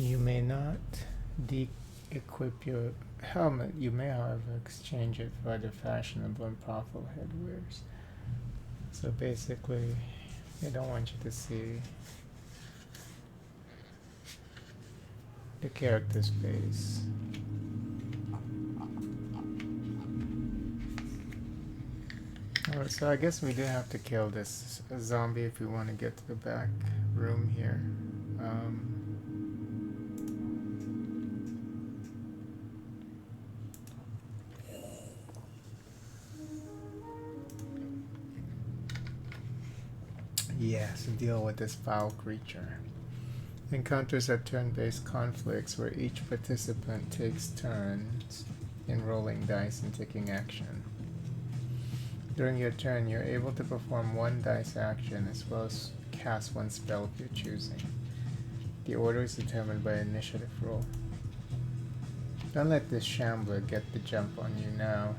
You may not de-equip your helmet. You may, however, exchange it for other fashionable and powerful headwears. So basically, they don't want you to see the character's face. Alright, so I guess we do have to kill this zombie if we want to get to the back room here. Yes, deal with this foul creature. Encounters are turn-based conflicts where each participant takes turns in rolling dice and taking action. During your turn, you're able to perform one dice action as well as cast one spell if you're choosing. The order is determined by initiative roll. Don't let this shambler get the jump on you now.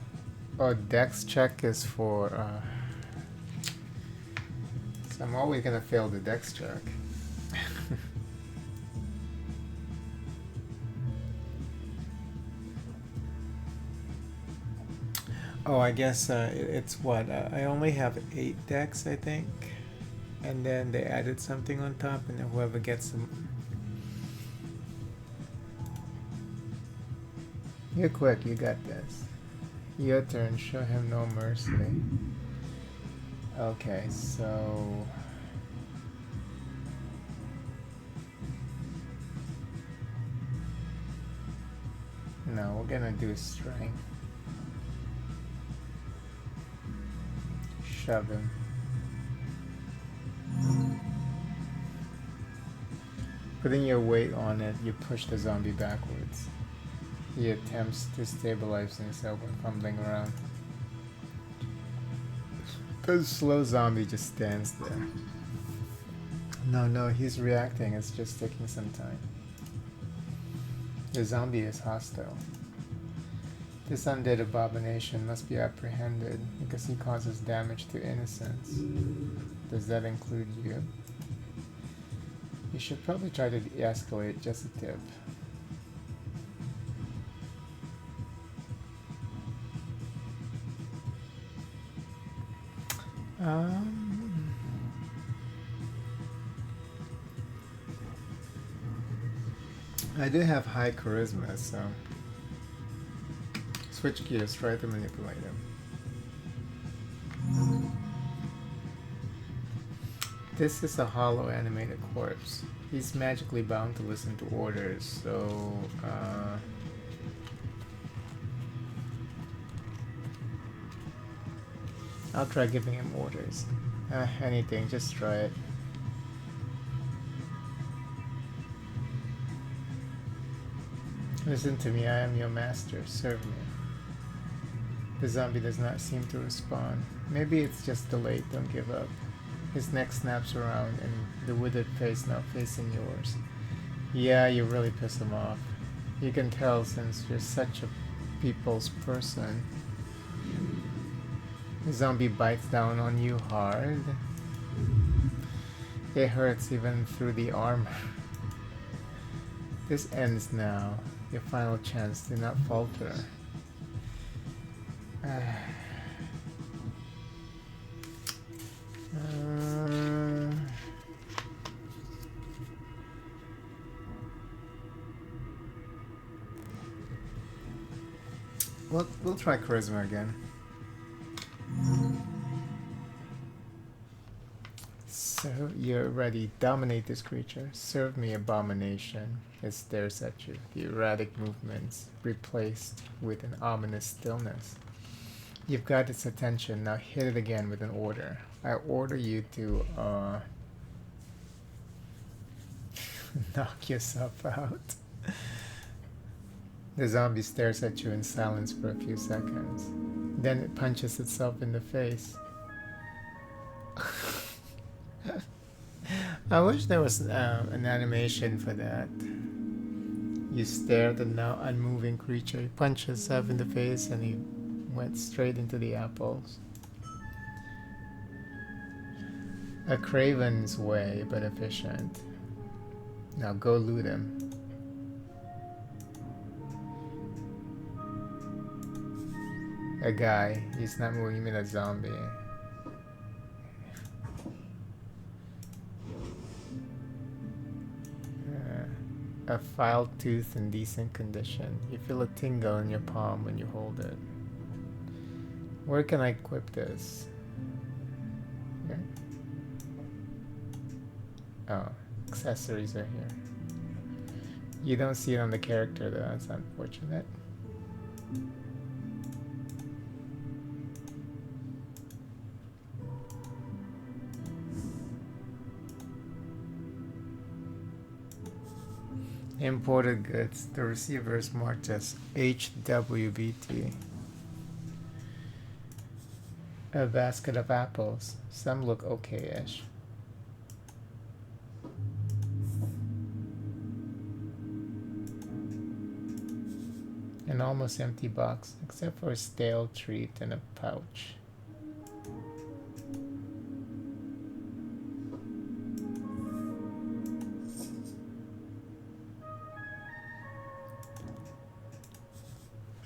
Oh, dex check is for... So I'm always gonna fail the dex check. Oh, I guess it's what? I only have 8 decks, I think. And then they added something on top, and then whoever gets them... You're quick, you got this. Your turn, show him no mercy. Okay, so... No, we're gonna do strength. Shove him. Putting your weight on it, you push the zombie backwards. He attempts to stabilize himself when fumbling around. The slow zombie just stands there. No, he's reacting. It's just taking some time. The zombie is hostile. This undead abomination must be apprehended because he causes damage to innocents. Does that include you? You should probably try to de-escalate, just a tip. I do have high charisma, so switch gears, try to manipulate him. This is a hollow animated corpse. He's magically bound to listen to orders, so I'll try giving him orders. Anything, just try it. Listen to me, I am your master. Serve me. The zombie does not seem to respond. Maybe it's just delayed, don't give up. His neck snaps around and the withered face now facing yours. Yeah, you really piss him off. You can tell since you're such a people's person. The zombie bites down on you hard. It hurts even through the armor. This ends now. Your final chance, do not falter. We'll try charisma again. So you're ready. Dominate this creature. Serve me, abomination. It stares at you. The erratic movements replaced with an ominous stillness. You've got its attention. Now hit it again with an order. I order you to knock yourself out. The zombie stares at you in silence for a few seconds. Then it punches itself in the face. I wish there was an animation for that. You stare at the now unmoving creature. He punched himself in the face and he went straight into the apples. A craven's way, but efficient. Now go loot him. A guy. He's not moving. You mean a zombie? A filed tooth in decent condition. You feel a tingle in your palm when you hold it. Where can I equip this? Here? Oh, accessories are here. You don't see it on the character though, that's unfortunate. Imported goods. The receiver is marked as HWBT. A basket of apples. Some look okay-ish. An almost empty box, except for a stale treat in a pouch.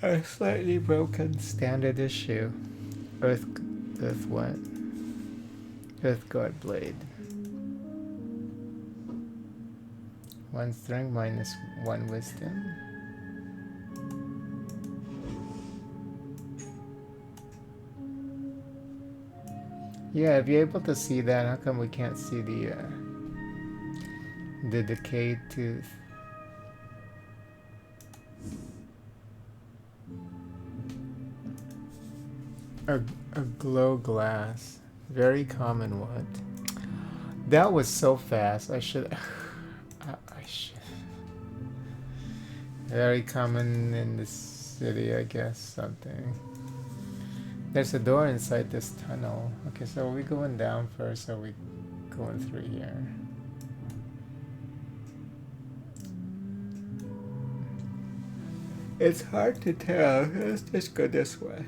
A slightly broken standard issue. Earth what? Earth Guard blade. 1 strength minus 1 wisdom. Yeah, if you're able to see that, how come we can't see the decayed tooth? A glow glass. Very common one. That was so fast. I should. I should. Very common in this city, I guess. Something. There's a door inside this tunnel. Okay, so are we going down first or are we going through here? It's hard to tell. Let's just go this way.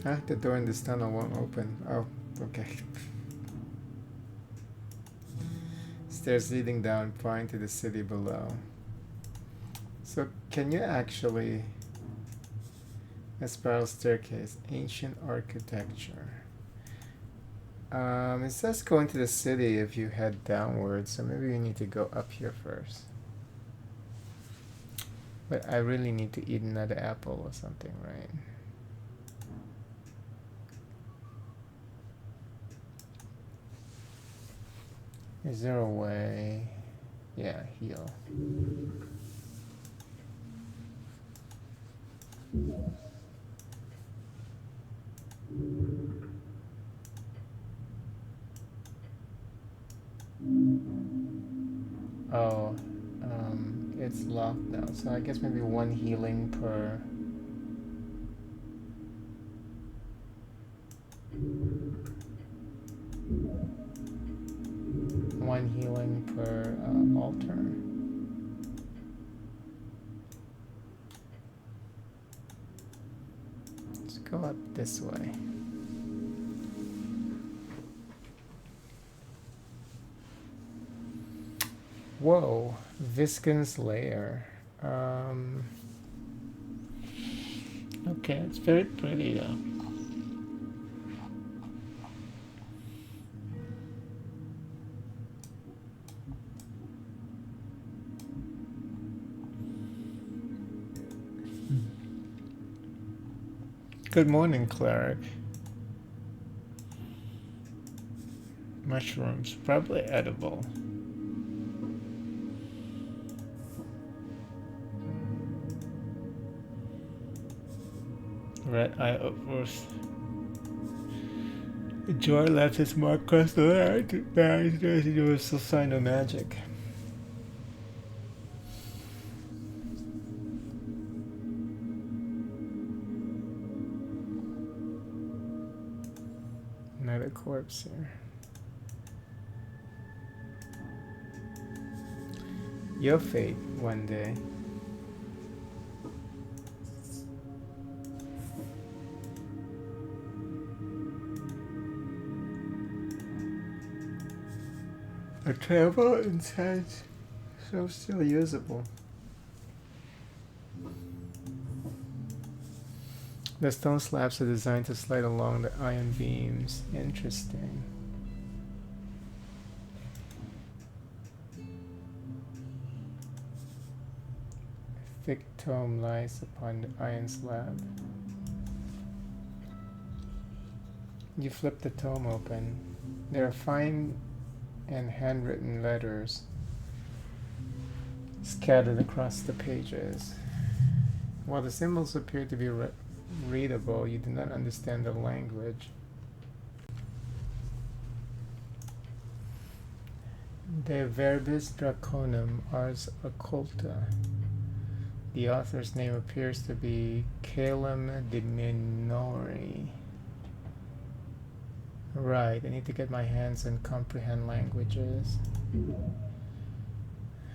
Huh? The door in this tunnel won't open. Oh, okay. Stairs leading down, far into the city below. So, can you actually... A spiral staircase, ancient architecture. It says go into the city if you head downwards, so maybe you need to go up here first. But I really need to eat another apple or something, right? Is there a way? Yeah, heal. Oh, it's locked now, so I guess maybe 1 healing per... One healing per altar. Let's go up this way. Whoa, Viscon's lair. Okay, it's very pretty though. Good morning, cleric. Mushrooms, probably edible. Red eye outburst. The jar left its mark across the land. Barry's universal sign of magic. Another corpse here. Your fate one day. A travel inside, so still usable. The stone slabs are designed to slide along the iron beams. Interesting. A thick tome lies upon the iron slab. You flip the tome open. There are fine and handwritten letters scattered across the pages. While the symbols appear to be readable, you do not understand the language. De verbis draconum ars occulta. The author's name appears to be Calum de Minori. Right, I need to get my hands and comprehend languages.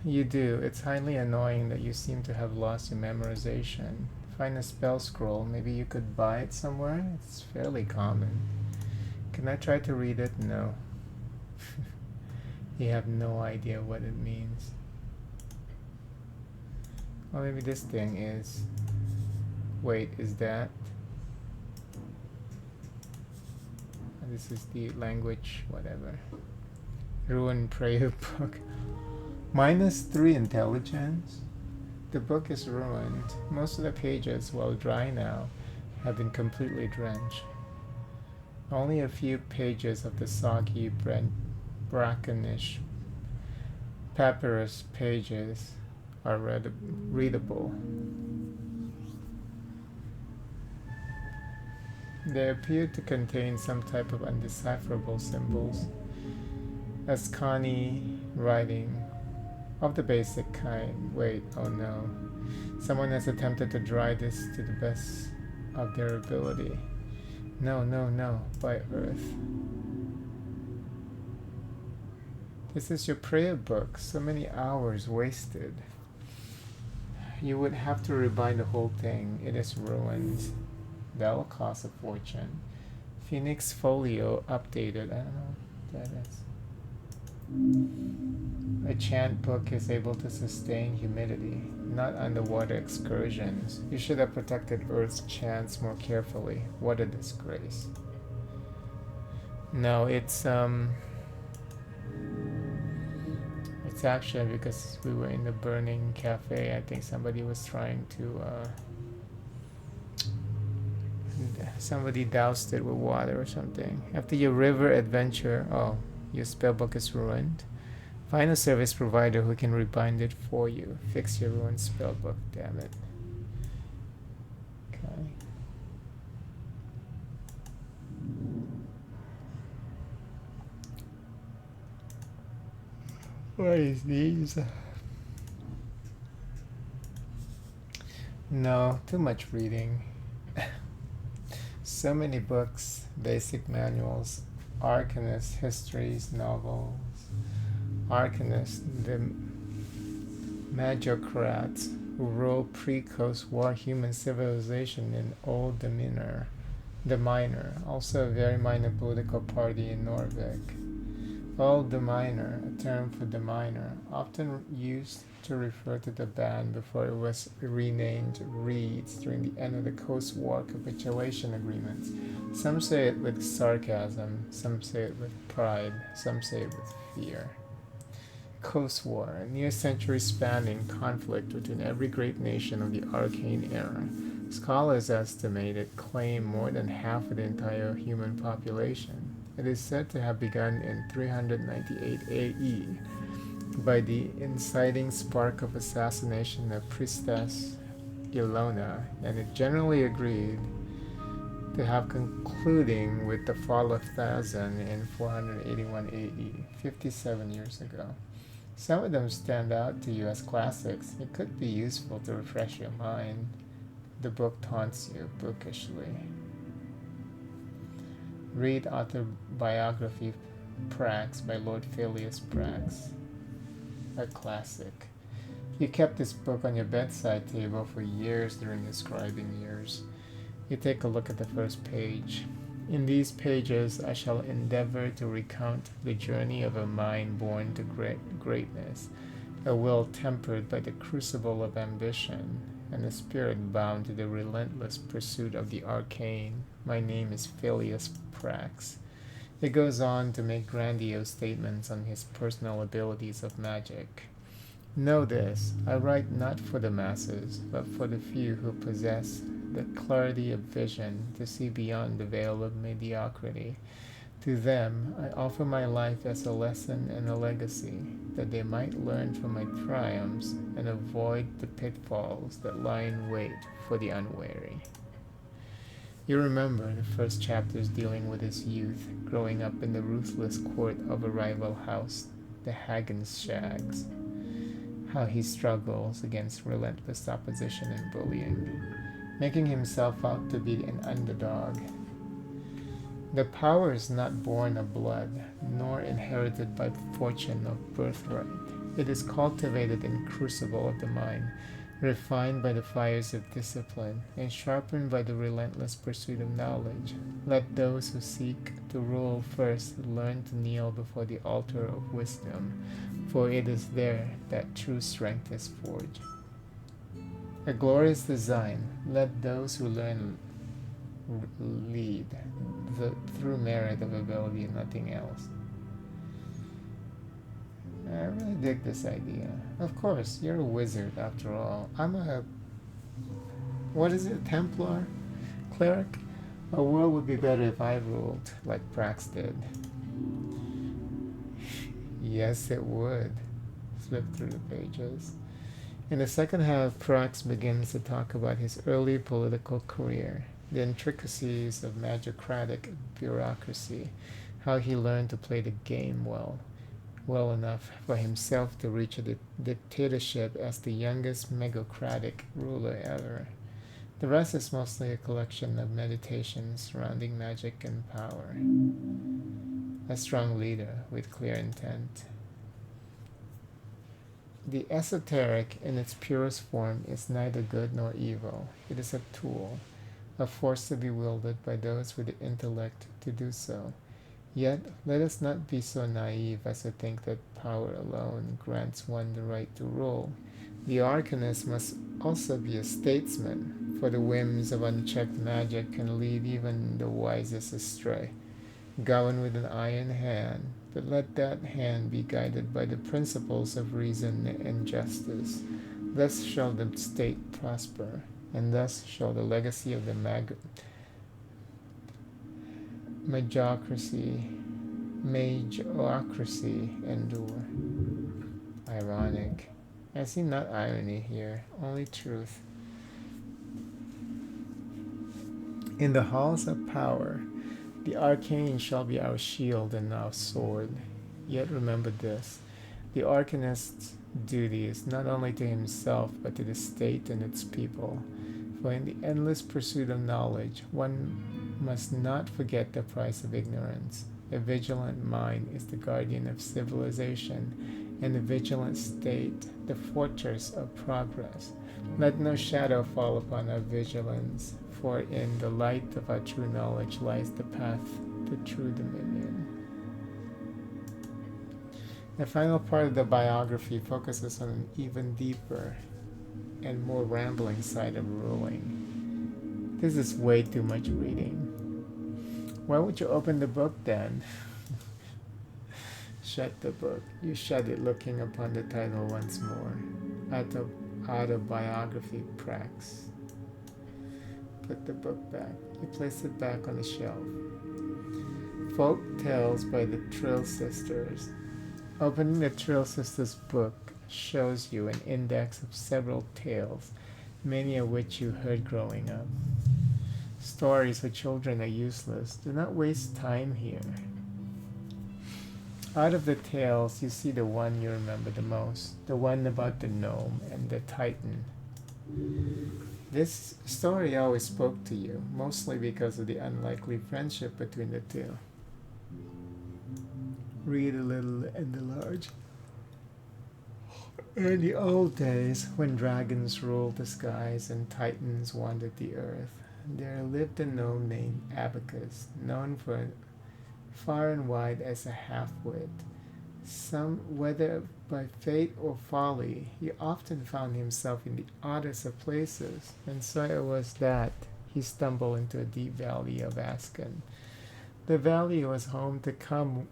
You do. It's highly annoying that you seem to have lost your memorization. Find a spell scroll. Maybe you could buy it somewhere? It's fairly common. Can I try to read it? No. You have no idea what it means. Well, maybe this thing is... Wait, is that... This is the language, whatever. Ruin prayer book. -3 intelligence. The book is ruined. Most of the pages, while dry now, have been completely drenched. Only a few pages of the soggy, brackenish papyrus pages are readable. They appear to contain some type of undecipherable symbols, Ascani writing of the basic kind. Wait, oh no. Someone has attempted to dry this to the best of their ability. No, no, no, by Earth. This is your prayer book. So many hours wasted. You would have to rebind the whole thing. It is ruined. That will cost a fortune. Phoenix Folio updated. I don't know what that is. A chant book is able to sustain humidity, not underwater excursions. You should have protected Earth's chants more carefully. What a disgrace. No, it's actually because we were in the burning cafe. I think somebody was trying to somebody doused it with water or something. After your river adventure, oh, your spellbook is ruined. Find a service provider who can rebind it for you. Fix your ruined spellbook, damn it. Okay. What is these? No, too much reading. So many books, basic manuals, arcanists, histories, novels. Arcanists, the magocrats who ruled pre-post-war human civilization in Old Demeanor, the Minor, also a very minor political party in Norvik. Old Demeanor, a term for the minor, often used to refer to the band before it was renamed Reeds during the end of the post-war capitulation agreements. Some say it with sarcasm, some say it with pride, some say it with fear. Coast War, a near-century spanning conflict between every great nation of the Arcane era. Scholars estimate it claimed more than half of the entire human population. It is said to have begun in 398 AE by the inciting spark of assassination of Priestess Ilona, and it generally agreed to have concluding with the fall of Thazan in 481 AE, 57 years ago. Some of them stand out to you as classics. It could be useful to refresh your mind. The book taunts you bookishly. Read Autobiography Prax by Lord Phileas Prax. A classic. You kept this book on your bedside table for years during your scribing years. You take a look at the first page. In these pages, I shall endeavor to recount the journey of a mind born to greatness, a will tempered by the crucible of ambition, and a spirit bound to the relentless pursuit of the arcane. My name is Phileas Prax. It goes on to make grandiose statements on his personal abilities of magic. Know this, I write not for the masses, but for the few who possess the clarity of vision to see beyond the veil of mediocrity. To them, I offer my life as a lesson and a legacy, that they might learn from my triumphs and avoid the pitfalls that lie in wait for the unwary. You remember the first chapters dealing with his youth, growing up in the ruthless court of a rival house, the Haggenshags. How he struggles against relentless opposition and bullying, making himself out to be an underdog. The power is not born of blood, nor inherited by fortune or birthright. It is cultivated in crucible of the mind, refined by the fires of discipline, and sharpened by the relentless pursuit of knowledge. Let those who seek to rule first learn to kneel before the altar of wisdom, for it is there that true strength is forged. A glorious design, let those who learn lead, through merit of ability and nothing else. I really dig this idea. Of course, you're a wizard after all. I'm a, what is it, Templar? Cleric? A world would be better if I ruled like Prax did. Yes, it would. Flip through the pages. In the second half, Prax begins to talk about his early political career, the intricacies of magocratic bureaucracy, how he learned to play the game well enough for himself to reach a dictatorship as the youngest megocratic ruler ever. The rest is mostly a collection of meditations surrounding magic and power. A strong leader with clear intent. The esoteric in its purest form is neither good nor evil. It is a tool, a force to be wielded by those with the intellect to do so. Yet, let us not be so naive as to think that power alone grants one the right to rule. The arcanist must also be a statesman, for the whims of unchecked magic can lead even the wisest astray. Govern with an iron hand, but let that hand be guided by the principles of reason and justice. Thus shall the state prosper, and thus shall the legacy of the magocracy endure. Ironic. I see not irony here, only truth. In the halls of power, the arcane shall be our shield and our sword. Yet remember this, the arcanist's duty is not only to himself but to the state and its people. For in the endless pursuit of knowledge, one must not forget the price of ignorance. A vigilant mind is the guardian of civilization, and a vigilant state the fortress of progress. Let no shadow fall upon our vigilance, for in the light of our true knowledge lies the path to true dominion. The final part of the biography focuses on an even deeper and more rambling side of ruling. This is way too much reading. Why would you open the book then? Shut the book. You shut it looking upon the title once more. Autobiography Prax. Put the book back. You place it back on the shelf. Folk Tales by the Trill Sisters. Opening the Trill Sisters book shows you an index of several tales, many of which you heard growing up. Stories for children are useless. Do not waste time here. Out of the tales, you see the one you remember the most, the one about the gnome and the titan. This story always spoke to you, mostly because of the unlikely friendship between the two. Read a little and enlarge. In the old days, when dragons ruled the skies and titans wandered the earth, there lived a gnome named Abacus, known for far and wide as a half-wit, Whether by fate or folly, he often found himself in the oddest of places, and so it was that he stumbled into a deep valley of Asken. The valley was home to Kaimor,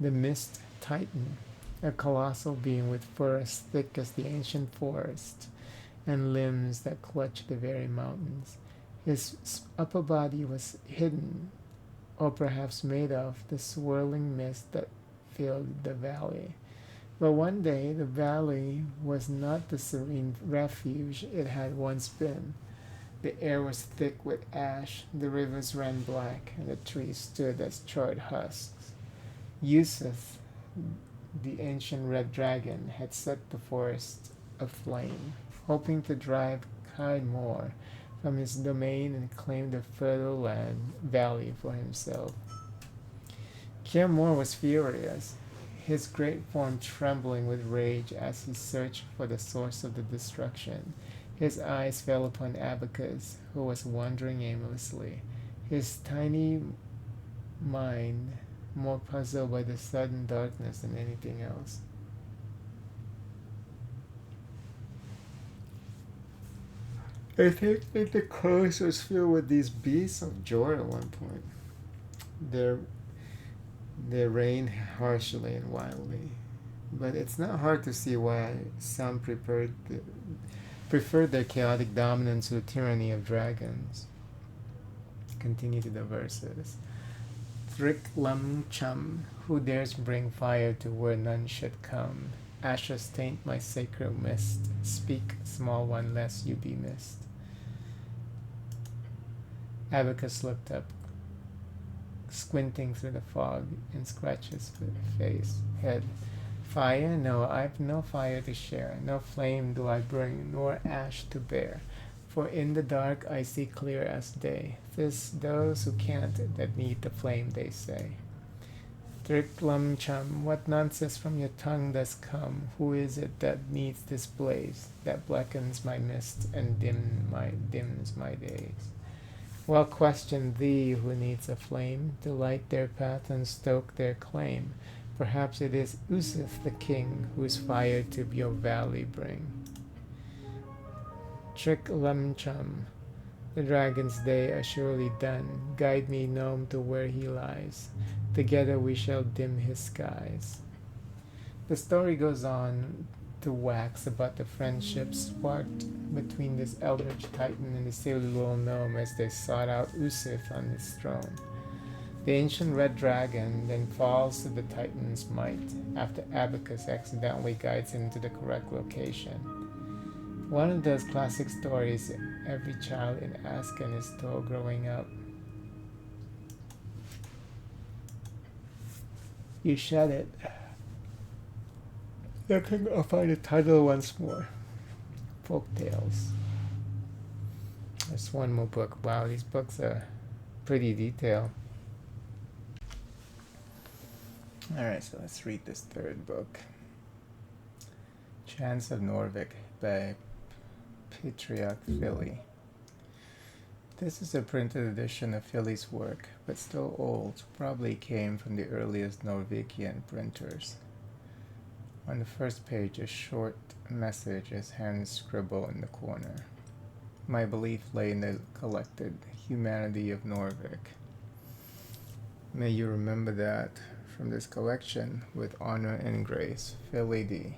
the Mist Titan, a colossal being with fur as thick as the ancient forest and limbs that clutched the very mountains. His upper body was hidden, or perhaps made of, the swirling mist that filled the valley. But one day the valley was not the serene refuge it had once been. The air was thick with ash, the rivers ran black, and the trees stood as charred husks. Yusuf, the ancient red dragon, had set the forest aflame, hoping to drive Kaimor from his domain and claim the fertile valley for himself. Kaimor was furious, his great form trembling with rage as he searched for the source of the destruction. His eyes fell upon Abacus, who was wandering aimlessly, his tiny mind more puzzled by the sudden darkness than anything else. I think that the coast was filled with these beasts of joy at one point. They reigned harshly and wildly, but it's not hard to see why some preferred their chaotic dominance to the tyranny of dragons. Continue to the verses. Thrik Lam Chum, who dares bring fire to where none should come? Ashes taint my sacred mist. Speak, small one, lest you be missed. Abacus looked up, squinting through the fog, and scratched his head. Fire? No, I've no fire to share. No flame do I bring, nor ash to bear. For in the dark I see clear as day. 'Tis those who can't that need the flame, they say. Tricklam chum, what nonsense from your tongue does come? Who is it that needs this blaze, that blackens my mist and dims my days? Well, question thee who needs a flame to light their path and stoke their claim. Perhaps it is Usith the king whose fire to your valley bring. Trick Lemchum, the dragon's day are surely done. Guide me, gnome, to where he lies. Together we shall dim his skies. The story goes on to wax about the friendship sparked between this eldritch titan and the silly little gnome as they sought out Usith on his throne. The ancient red dragon then falls to the titan's might after Abacus accidentally guides him to the correct location. One of those classic stories every child in Asken is told growing up. You said it. I'll find the title once more. Folktales. There's one more book. Wow, these books are pretty detailed. Alright, so let's read this third book. Chants of Norvik by Patriarch Philly. This is a printed edition of Philly's work, but still old, probably came from the earliest Norwegian printers. On the first page, a short message is hand-scribbled in the corner. My belief lay in the collected humanity of Norvik. May you remember that from this collection with honor and grace, Philly D.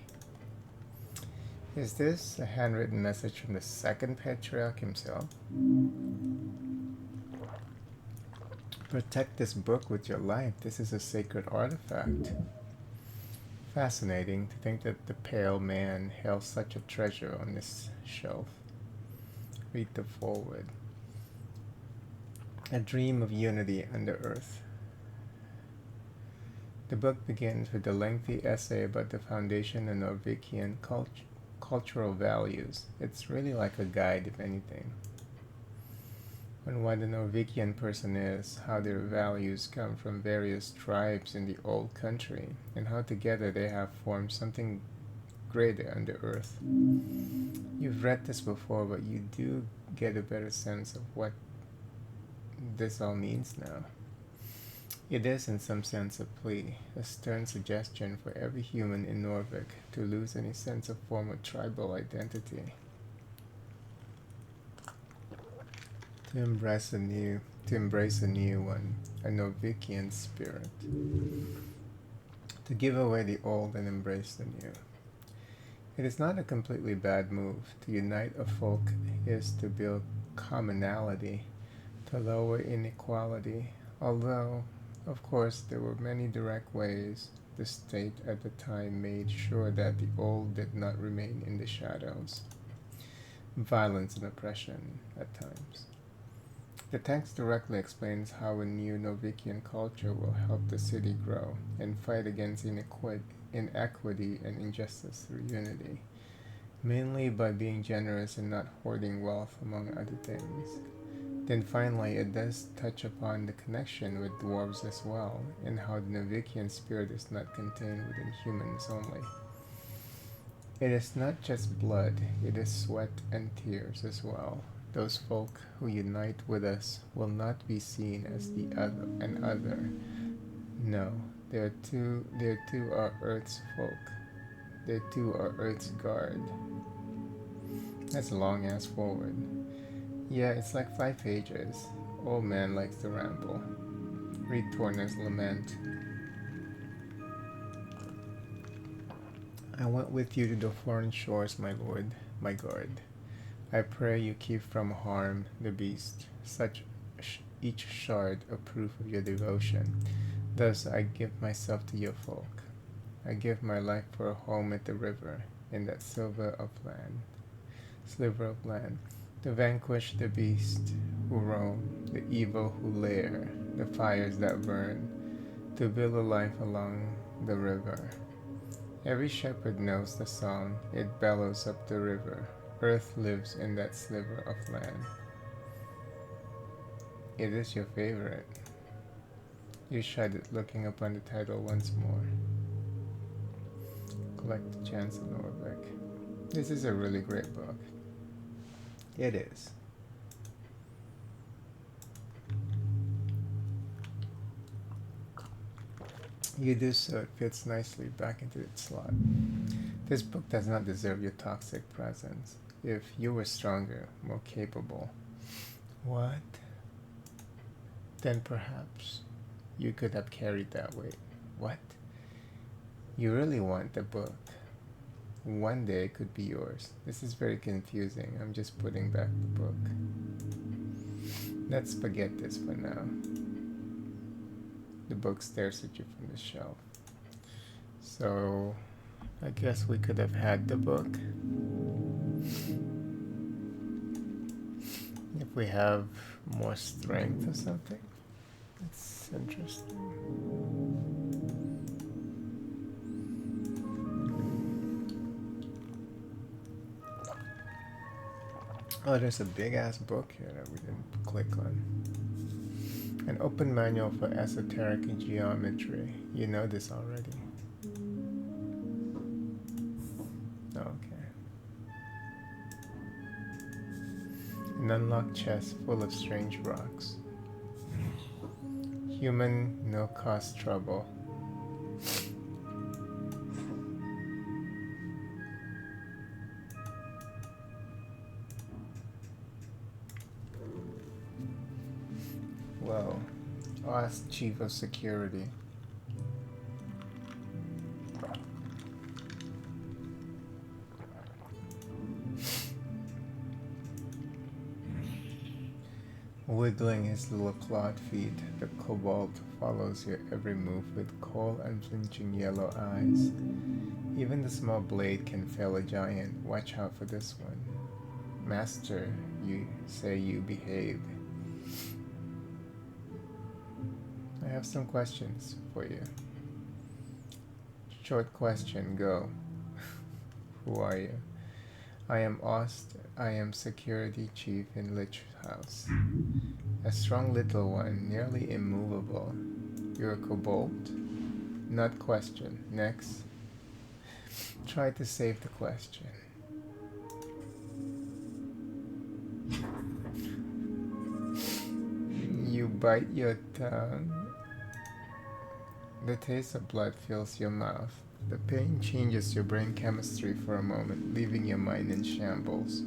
Is this a handwritten message from the second patriarch himself? Protect this book with your life. This is a sacred artifact. Fascinating to think that the pale man held such a treasure on this shelf. Read the foreword. A dream of unity under earth. The book begins with a lengthy essay about the foundation of Norwegian cultural values. It's really like a guide, if anything, on what a Norwegian person is, how their values come from various tribes in the old country, and how together they have formed something greater under earth. You've read this before, but you do get a better sense of what this all means now. It is in some sense a plea, a stern suggestion for every human in Norvik to lose any sense of former tribal identity, to embrace a new one, a Norvikian spirit, to give away the old and embrace the new. It is not a completely bad move. To unite a folk is to build commonality, to lower inequality, although, of course, there were many direct ways the state at the time made sure that the old did not remain in the shadows. Violence and oppression at times. The text directly explains how a new Novikian culture will help the city grow and fight against inequity and injustice through unity, mainly by being generous and not hoarding wealth, among other things. Then finally, it does touch upon the connection with dwarves as well, and how the Novikian spirit is not contained within humans only. It is not just blood, it is sweat and tears as well. Those folk who unite with us will not be seen as the other. No, they too are Earth's folk. They too are Earth's guard. That's a long ass forward. Yeah, it's like 5 pages. Old man likes to ramble. Read Torner's Lament. I went with you to the foreign shores, my lord, my guard. I pray you keep from harm the beast, each shard a proof of your devotion. Thus I give myself to your folk. I give my life for a home at the river, in that sliver of land, to vanquish the beast who roam, the evil who lair, the fires that burn, to build a life along the river. Every shepherd knows the song, it bellows up the river. Earth lives in that sliver of land. It is your favorite. You shuddered, looking upon the title once more. Collect the Chance of Norvik. This is a really great book. It is. You do so, it fits nicely back into its slot. This book does not deserve your toxic presence. If you were stronger, more capable, what? Then perhaps you could have carried that weight. What? You really want the book. One day it could be yours. This is very confusing. I'm just putting back the book. Let's forget this for now. The book stares at you from the shelf. So, I guess we could have had the book. If we have more strength or something. It's interesting. Oh, there's a big ass book here that we didn't click on. An open manual for esoteric geometry. You know this already. Okay. An unlocked chest full of strange rocks. Human, no cost trouble. Well, ask Chief of Security. Wiggling his little clawed feet, the kobold follows your every move with cold, unflinching yellow eyes. Even the small blade can fell a giant. Watch out for this one. Master, you say you behave. I have some questions for you. Short question, go. Who are you? I am Ost. I am security chief in Lich House. A strong little one, nearly immovable. You're a kobold? Not question. Next. Try to save the question. You bite your tongue. The taste of blood fills your mouth. The pain changes your brain chemistry for a moment, leaving your mind in shambles.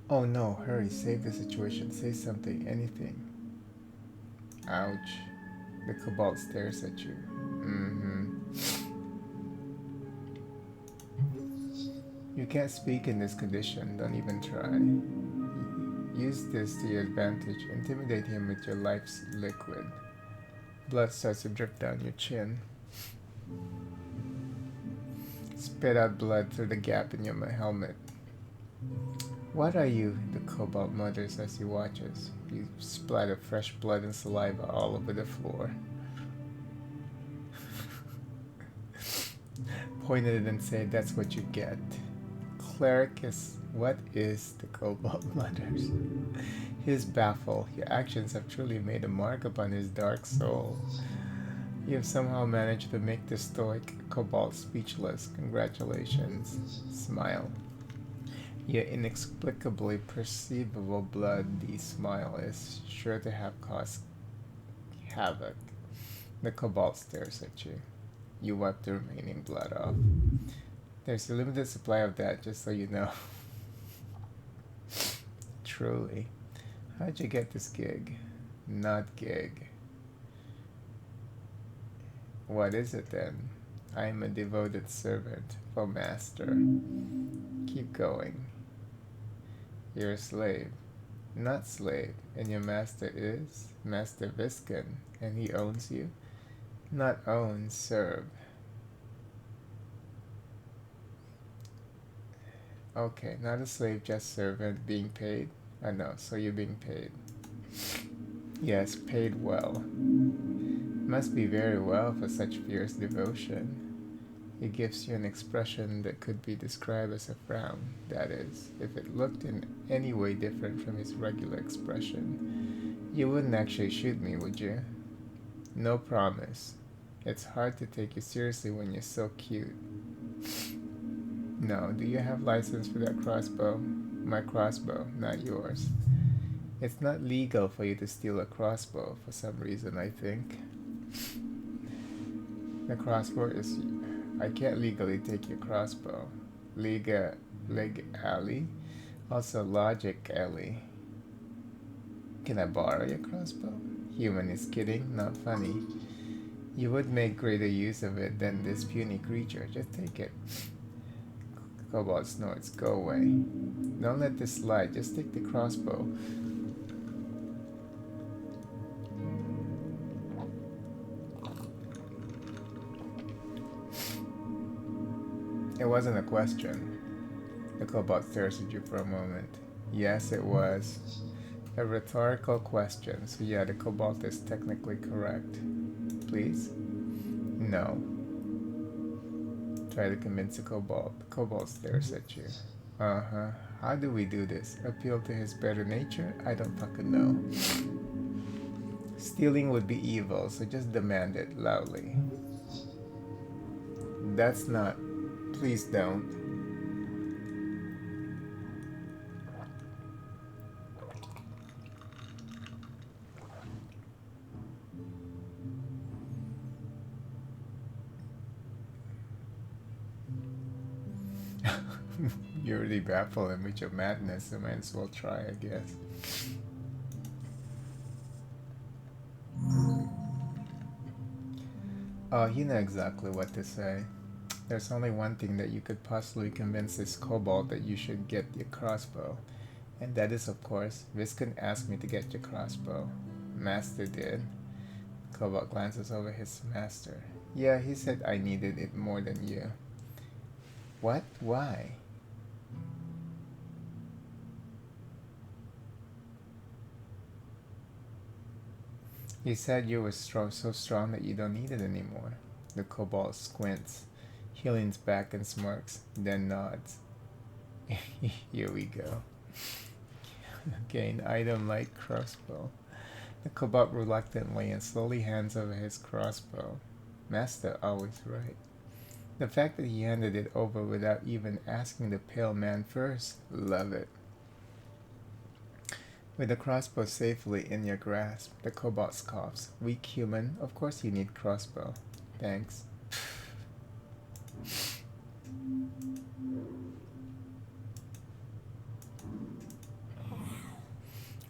Oh no, hurry, save the situation, say something, anything. Ouch. The cobalt stares at you. You can't speak in this condition, don't even try. Use this to your advantage, intimidate him with your life's liquid. Blood starts to drip down your chin. Spit out blood through the gap in your helmet. What are you? The cobalt mutters as he watches. You splatter fresh blood and saliva all over the floor. Point at it and say, that's what you get. Cleric is... What is? The cobalt mutters. He is baffled. Your actions have truly made a mark upon his dark soul. You have somehow managed to make the stoic cobalt speechless. Congratulations. Smile. Your inexplicably perceivable bloody smile is sure to have caused havoc. The cobalt stares at you. You wipe the remaining blood off. There's a limited supply of that, just so you know. Truly. How'd you get this gig? Not gig. What is it then? I am a devoted servant for master. Keep going. You're a slave. Not slave. And your master is? Master Viscan. And he owns you? Not own, serve. Okay, not a slave, just servant, being paid? I know, so you're being paid. Yes, paid well. Must be very well for such fierce devotion. It gives you an expression that could be described as a frown. That is, if it looked in any way different from his regular expression. You wouldn't actually shoot me, would you? No promise. It's hard to take you seriously when you're so cute. No, do you have license for that crossbow? My crossbow, not yours. It's not legal for you to steal a crossbow for some reason, I think. The crossbow is... I can't legally take your crossbow. Legally? Also logically. Can I borrow your crossbow? Human is kidding, not funny. You would make greater use of it than this puny creature. Just take it. Cobalt snorts. Go away. Don't let this slide. Just take the crossbow. It wasn't a question. The cobalt stares at you for a moment. Yes, it was. A rhetorical question. So yeah, the cobalt is technically correct. Please? No. Try to convince the cobalt. The cobalt stares at you. Uh-huh. How do we do this? Appeal to his better nature? I don't fucking know. Stealing would be evil, so just demand it loudly. That's not... Please don't. You already baffle him with your madness, so might as well try, I guess. Oh, you know exactly what to say. There's only one thing that you could possibly convince this cobalt that you should get your crossbow. And that is, of course, Viscount asked me to get your crossbow. Master did. Cobalt glances over his master. Yeah, he said I needed it more than you. What? Why? He said you were so strong that you don't need it anymore. The cobalt squints. He leans back and smirks, then nods. Here we go. Gain item like crossbow. The cobalt reluctantly and slowly hands over his crossbow. Master always right. The fact that he handed it over without even asking the pale man first, love it. With the crossbow safely in your grasp, the cobalt scoffs. Weak human, of course you need crossbow. Thanks.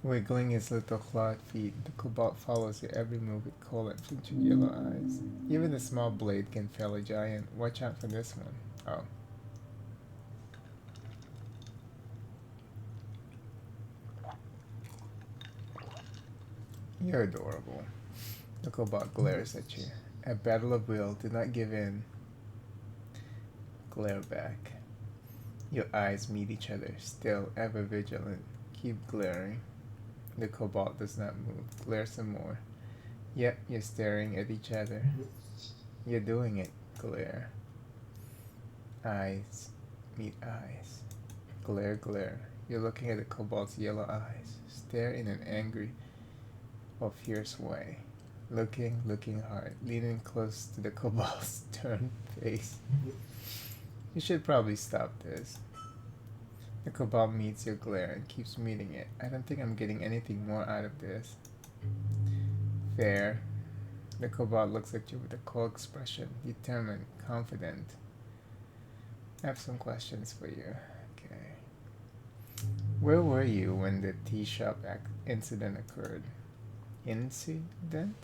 Wiggling his little clawed feet, the cobalt follows your every move with cold and flinching yellow eyes. Even the small blade can fell a giant. Watch out for this one. Oh. You're adorable. The cobalt glares at you. A battle of will, do not give in. Glare back. Your eyes meet each other, still ever vigilant. Keep glaring. The cobalt does not move. Glare some more. Yep, you're staring at each other. You're doing it. Glare. Eyes meet eyes. Glare, glare. You're looking at the cobalt's yellow eyes. Stare in an angry or fierce way. Looking hard. Leaning close to the cobalt's turned face. You should probably stop this. The cobalt meets your glare and keeps meeting it. I don't think I'm getting anything more out of this. Fair. The cobalt looks at you with a cold expression, determined, confident. I have some questions for you. Okay. Where were you when the tea shop incident occurred? Incident?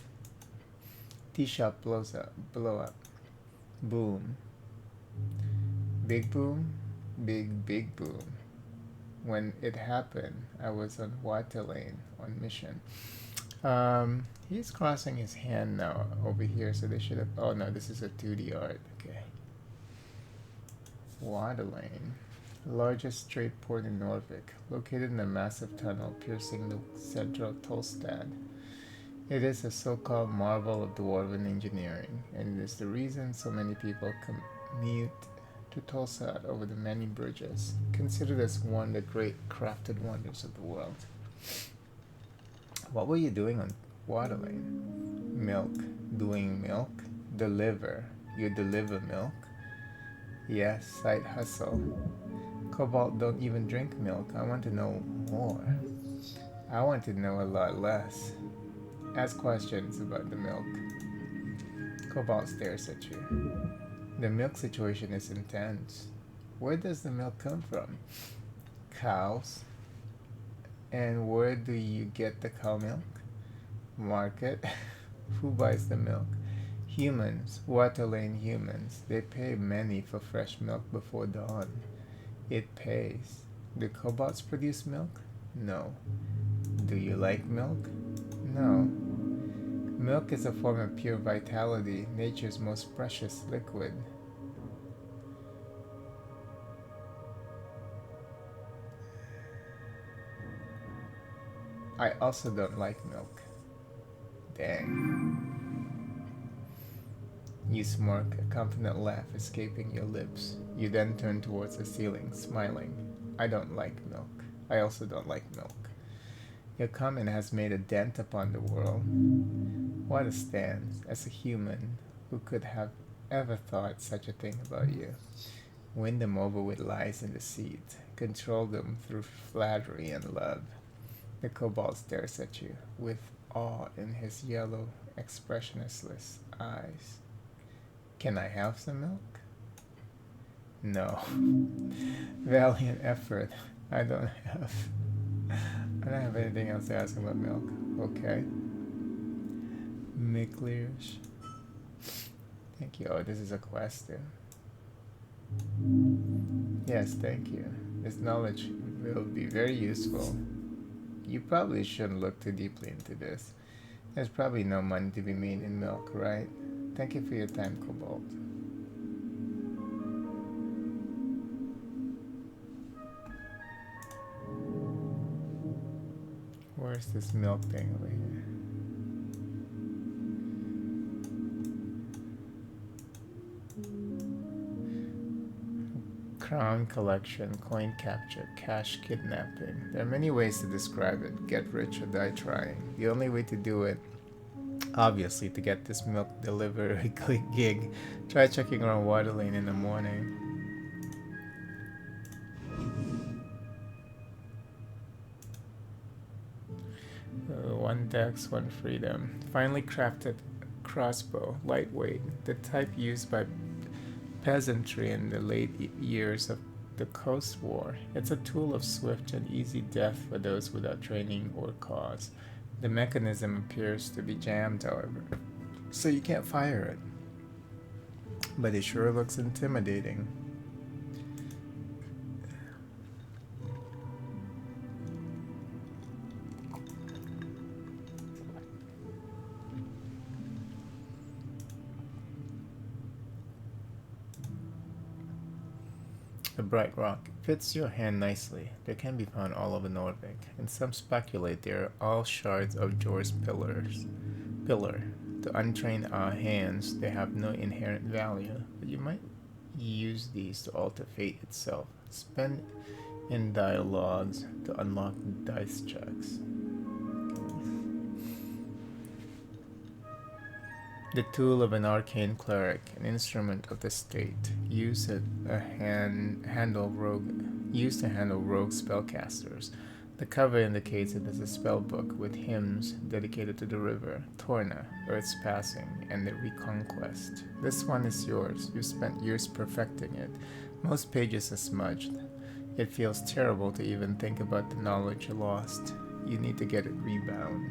Tea shop blow up. Boom. Big boom? Big boom. When it happened, I was on water lane on mission. He's crossing his hand now over here, so they should have. Oh no, this is a 2D art. Okay. Water lane, largest straight port in Norvik, located in a massive tunnel piercing the central Tolstad. It is a so-called marvel of dwarven engineering, and it is the reason so many people commute to Tulsa over the many bridges, considered as one of the great crafted wonders of the world. What were you doing on water lane? Milk. Doing milk? Deliver. You deliver milk? Yes, side hustle. Cobalt don't even drink milk. I want to know more. I want to know a lot less. Ask questions about the milk. Cobalt stares at you. The milk situation is intense. Where does the milk come from? Cows. And where do you get the cow milk? Market. Who buys the milk? Humans. Water lane humans. They pay many for fresh milk before dawn. It pays. Do cobalts produce milk? No. Do you like milk? No. Milk is a form of pure vitality, nature's most precious liquid. I also don't like milk. Dang. You smirk, a confident laugh escaping your lips. You then turn towards the ceiling, smiling. I don't like milk. I also don't like milk. Your comment has made a dent upon the world. What a stance, as a human, who could have ever thought such a thing about you? Win them over with lies and deceit. Control them through flattery and love. The cobalt stares at you, with awe in his yellow, expressionless eyes. Can I have some milk? No. Valiant effort. I don't have anything else to ask about milk. Okay. Micklish. Thank you. Oh, this is a question. Yes, thank you. This knowledge will be very useful. You probably shouldn't look too deeply into this. There's probably no money to be made in milk, right? Thank you for your time, Cobalt. Where's this milk thing over here? Crown collection, coin capture, cash kidnapping. There are many ways to describe it. Get rich or die trying. The only way to do it, obviously, to get this milk delivery gig, try checking around water lane in the morning. Dex, one freedom. Finely crafted crossbow, lightweight, the type used by peasantry in the late years of the Coast War. It's a tool of swift and easy death for those without training or cause. The mechanism appears to be jammed, however, so you can't fire it. But it sure looks intimidating. A bright rock fits your hand nicely. They can be found all over Norvik, and some speculate they are all shards of Jor's pillar. To untrained hands, they have no inherent value, but you might use these to alter fate itself. Spend in dialogues to unlock dice checks. The tool of an arcane cleric, an instrument of the state, used to handle rogue spellcasters. The cover indicates it as a spell book with hymns dedicated to the river, Torna, Earth's passing, and the reconquest. This one is yours. You spent years perfecting it. Most pages are smudged. It feels terrible to even think about the knowledge you lost. You need to get it rebound.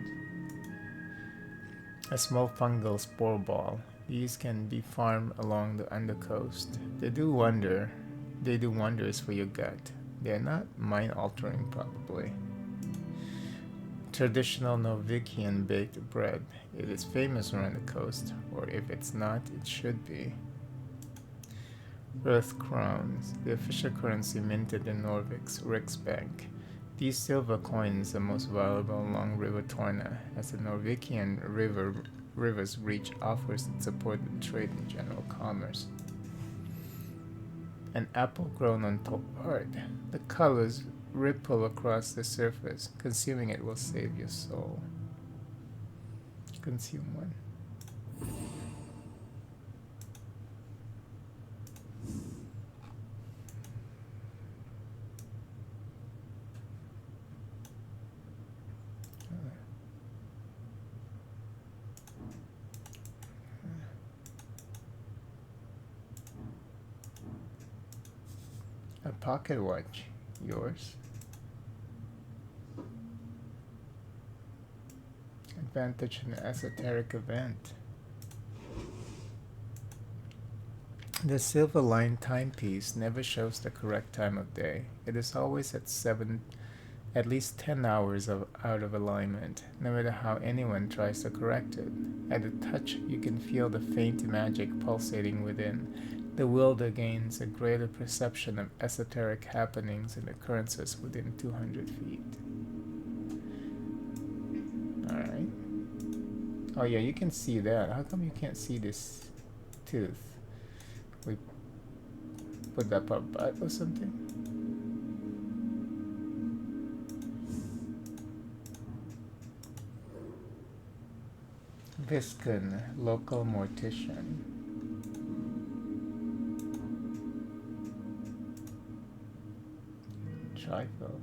A small fungal spore ball. These can be farmed along the undercoast. They do wonders for your gut. They are not mind-altering, probably. Traditional Norwegian baked bread. It is famous around the coast, or if it's not, it should be. Earth crowns, the official currency minted in Norvik's Riksbank. These silver coins are most valuable along River Torna, as the Norwegian river's reach offers its support in trade and general commerce. An apple grown on top art. The colors ripple across the surface. Consuming it will save your soul. Consume one. A pocket watch. Yours. Advantage in the esoteric event. The silver-lined timepiece never shows the correct time of day. It is always at least 10 hours out of alignment, no matter how anyone tries to correct it. At a touch, you can feel the faint magic pulsating within. The wielder gains a greater perception of esoteric happenings and occurrences within 200 feet. Alright. Oh yeah, you can see that. How come you can't see this tooth? We put that up butt or something? Viscon, local mortician. Trifle.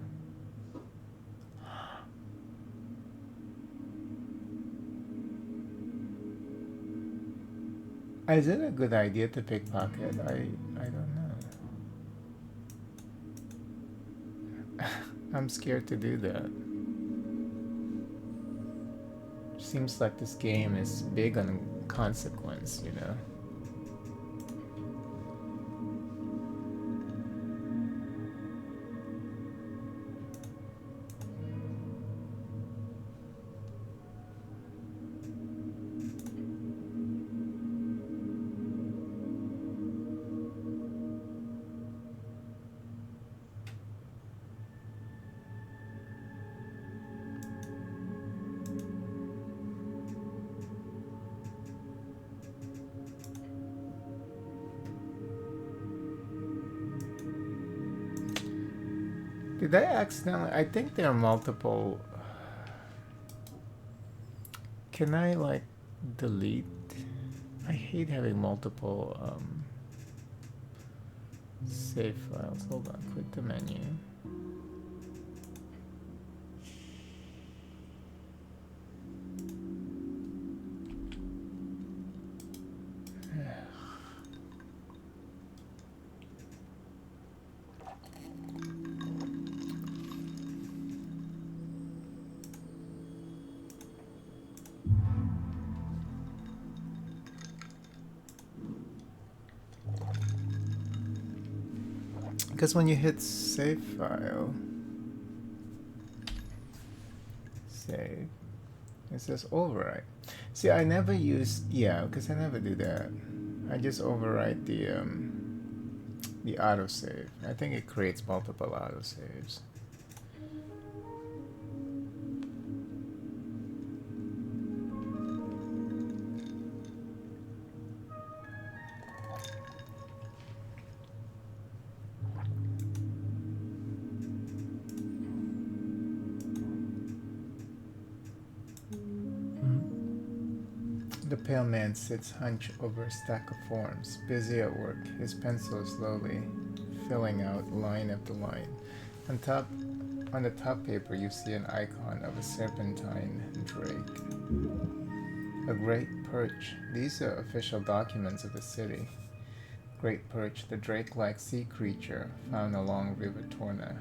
Is it a good idea to pickpocket? I don't know. I'm scared to do that. Seems like this game is big on consequence, you know. Did I accidentally? I think there are multiple. Can I like delete? I hate having multiple save files. Hold on, quit the menu. Because when you hit save file, save, it says overwrite. See, I never use, because I never do that. I just overwrite the autosave. I think it creates multiple autosaves. The pale man sits hunched over a stack of forms, busy at work, his pencil slowly filling out line after line. On the top paper, you see an icon of a serpentine drake. A great perch. These are official documents of the city. Great perch, the drake-like sea creature found along River Torna.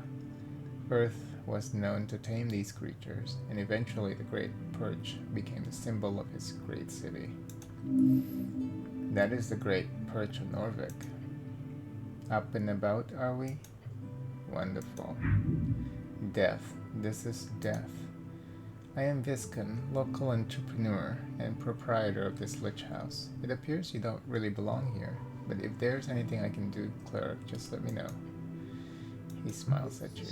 Earth was known to tame these creatures, and eventually the great perch became the symbol of his great city. That is the great perch of Norvik. Up and about, are we? Wonderful. Death. This is death. I am Viscon, local entrepreneur and proprietor of this lich house. It appears you don't really belong here, but if there's anything I can do, cleric, just let me know. He smiles at you.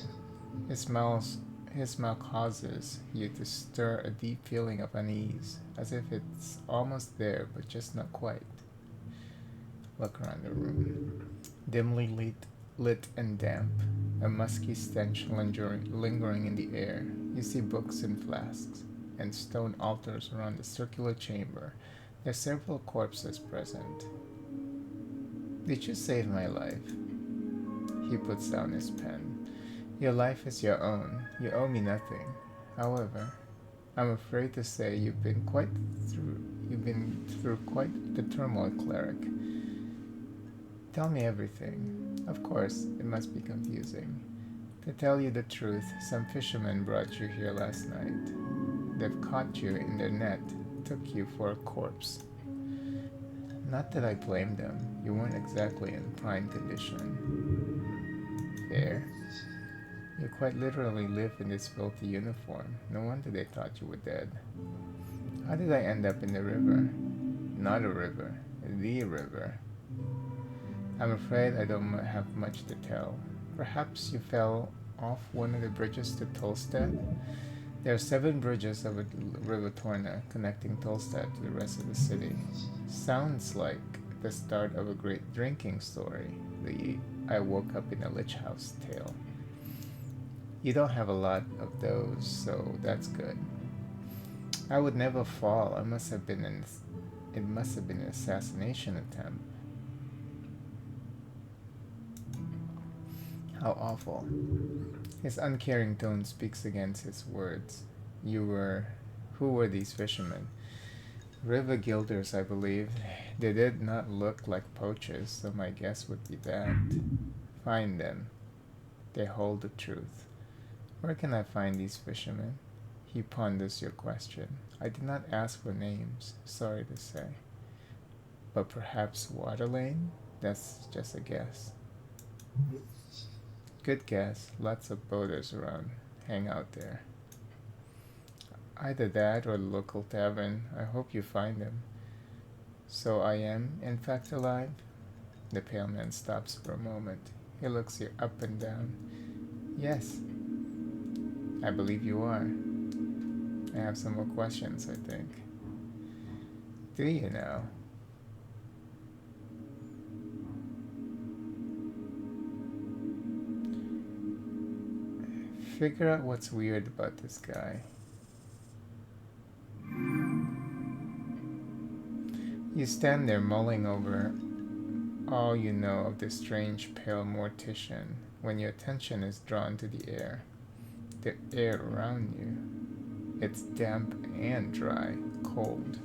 His smile causes you to stir a deep feeling of unease, as if it's almost there, but just not quite. Look around the room. Dimly lit and damp, a musky stench lingering in the air. You see books and flasks, and stone altars around the circular chamber. There are several corpses present. Did you save my life? He puts down his pen. Your life is your own. You owe me nothing. However, I'm afraid to say you've been through quite the turmoil, cleric. Tell me everything. Of course, it must be confusing. To tell you the truth, some fishermen brought you here last night. They've caught you in their net, took you for a corpse. Not that I blame them. You weren't exactly in prime condition. Fair. You quite literally live in this filthy uniform. No wonder they thought you were dead. How did I end up in the river? Not a river. The river. I'm afraid I don't have much to tell. Perhaps you fell off one of the bridges to Tolstad? There are 7 bridges over the River Torna connecting Tolstad to the rest of the city. Sounds like the start of a great drinking story. The I woke up in a lich house tale. You don't have a lot of those, so that's good. I would never fall. It must have been an assassination attempt. How awful. His uncaring tone speaks against his words. Who were these fishermen? River guilders, I believe. They did not look like poachers, so my guess would be that. Find them. They hold the truth. Where can I find these fishermen? He ponders your question. I did not ask for names, sorry to say. But perhaps Waterlane? That's just a guess. Good guess. Lots of boaters around. Hang out there. Either that or the local tavern. I hope you find them. So I am, in fact, alive? The pale man stops for a moment. He looks you up and down. Yes. I believe you are. I have some more questions, I think. Do you know? Figure out what's weird about this guy. You stand there mulling over all you know of this strange pale mortician when your attention is drawn to the air. The air around you. It's damp and dry, cold.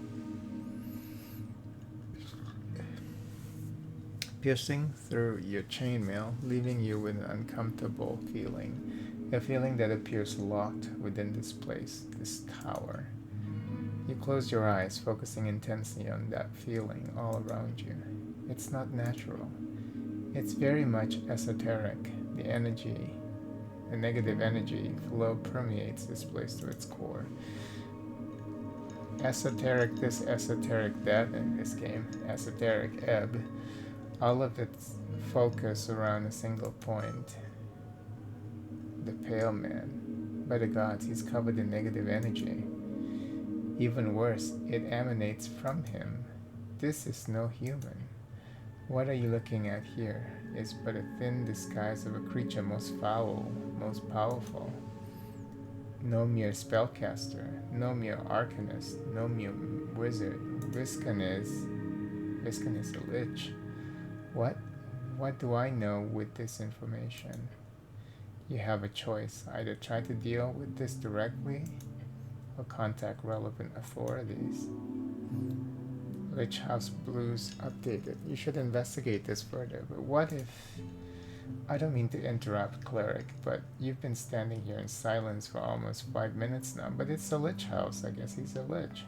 Piercing through your chainmail, leaving you with an uncomfortable feeling. A feeling that appears locked within this place, this tower. You close your eyes, focusing intensely on that feeling all around you. It's not natural. It's very much esoteric. The energy, the negative energy flow permeates this place to its core. Esoteric this, esoteric that in this game. Esoteric ebb. All of its focus around a single point. The pale man. By the gods, he's covered in negative energy. Even worse, it emanates from him. This is no human. What are you looking at here is but a thin disguise of a creature most foul, most powerful. No mere spellcaster, no mere arcanist, no mere wizard. Viscan is a lich. What do I know with this information? You have a choice. Either try to deal with this directly or contact relevant authorities. Lich House Blues updated. You should investigate this further, but what if... I don't mean to interrupt, Cleric, but you've been standing here in silence for almost 5 minutes now, but it's a Lich House. I guess he's a Lich.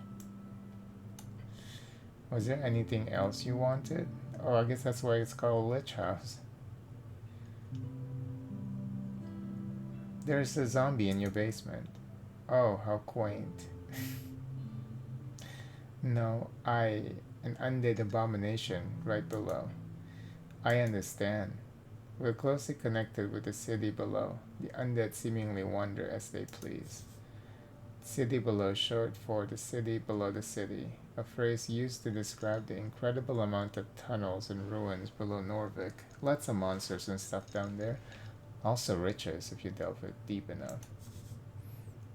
Was there anything else you wanted? Oh, I guess that's why it's called a Lich House. There's a zombie in your basement. Oh, how quaint. No, an undead abomination right below. I understand. We're closely connected with the city below. The undead seemingly wander as they please. City below, short for the city below the city, a phrase used to describe the incredible amount of tunnels and ruins below Norvik. Lots of monsters and stuff down there. Also riches if you delve it deep enough.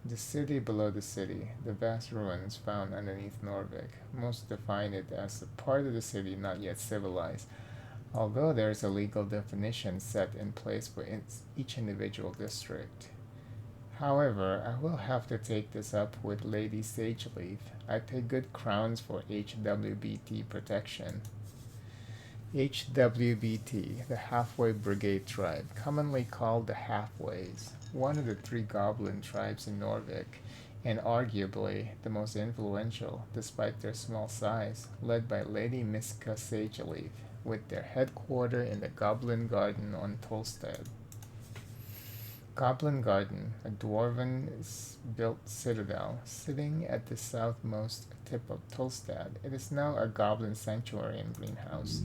The city below the city, the vast ruins found underneath Norvik. Most define it as a part of the city not yet civilized, although there is a legal definition set in place for each individual district. However, I will have to take this up with Lady Sageleaf. I pay good crowns for HWBT protection. HWBT, the Halfway Brigade tribe, commonly called the Halfways, one of the 3 goblin tribes in Norvik, and arguably the most influential despite their small size, led by Lady Miska Sageleaf, with their headquarters in the Goblin Garden on Tolstad. Goblin Garden, a dwarven-built citadel sitting at the southmost tip of Tolstad. It is now a goblin sanctuary and greenhouse.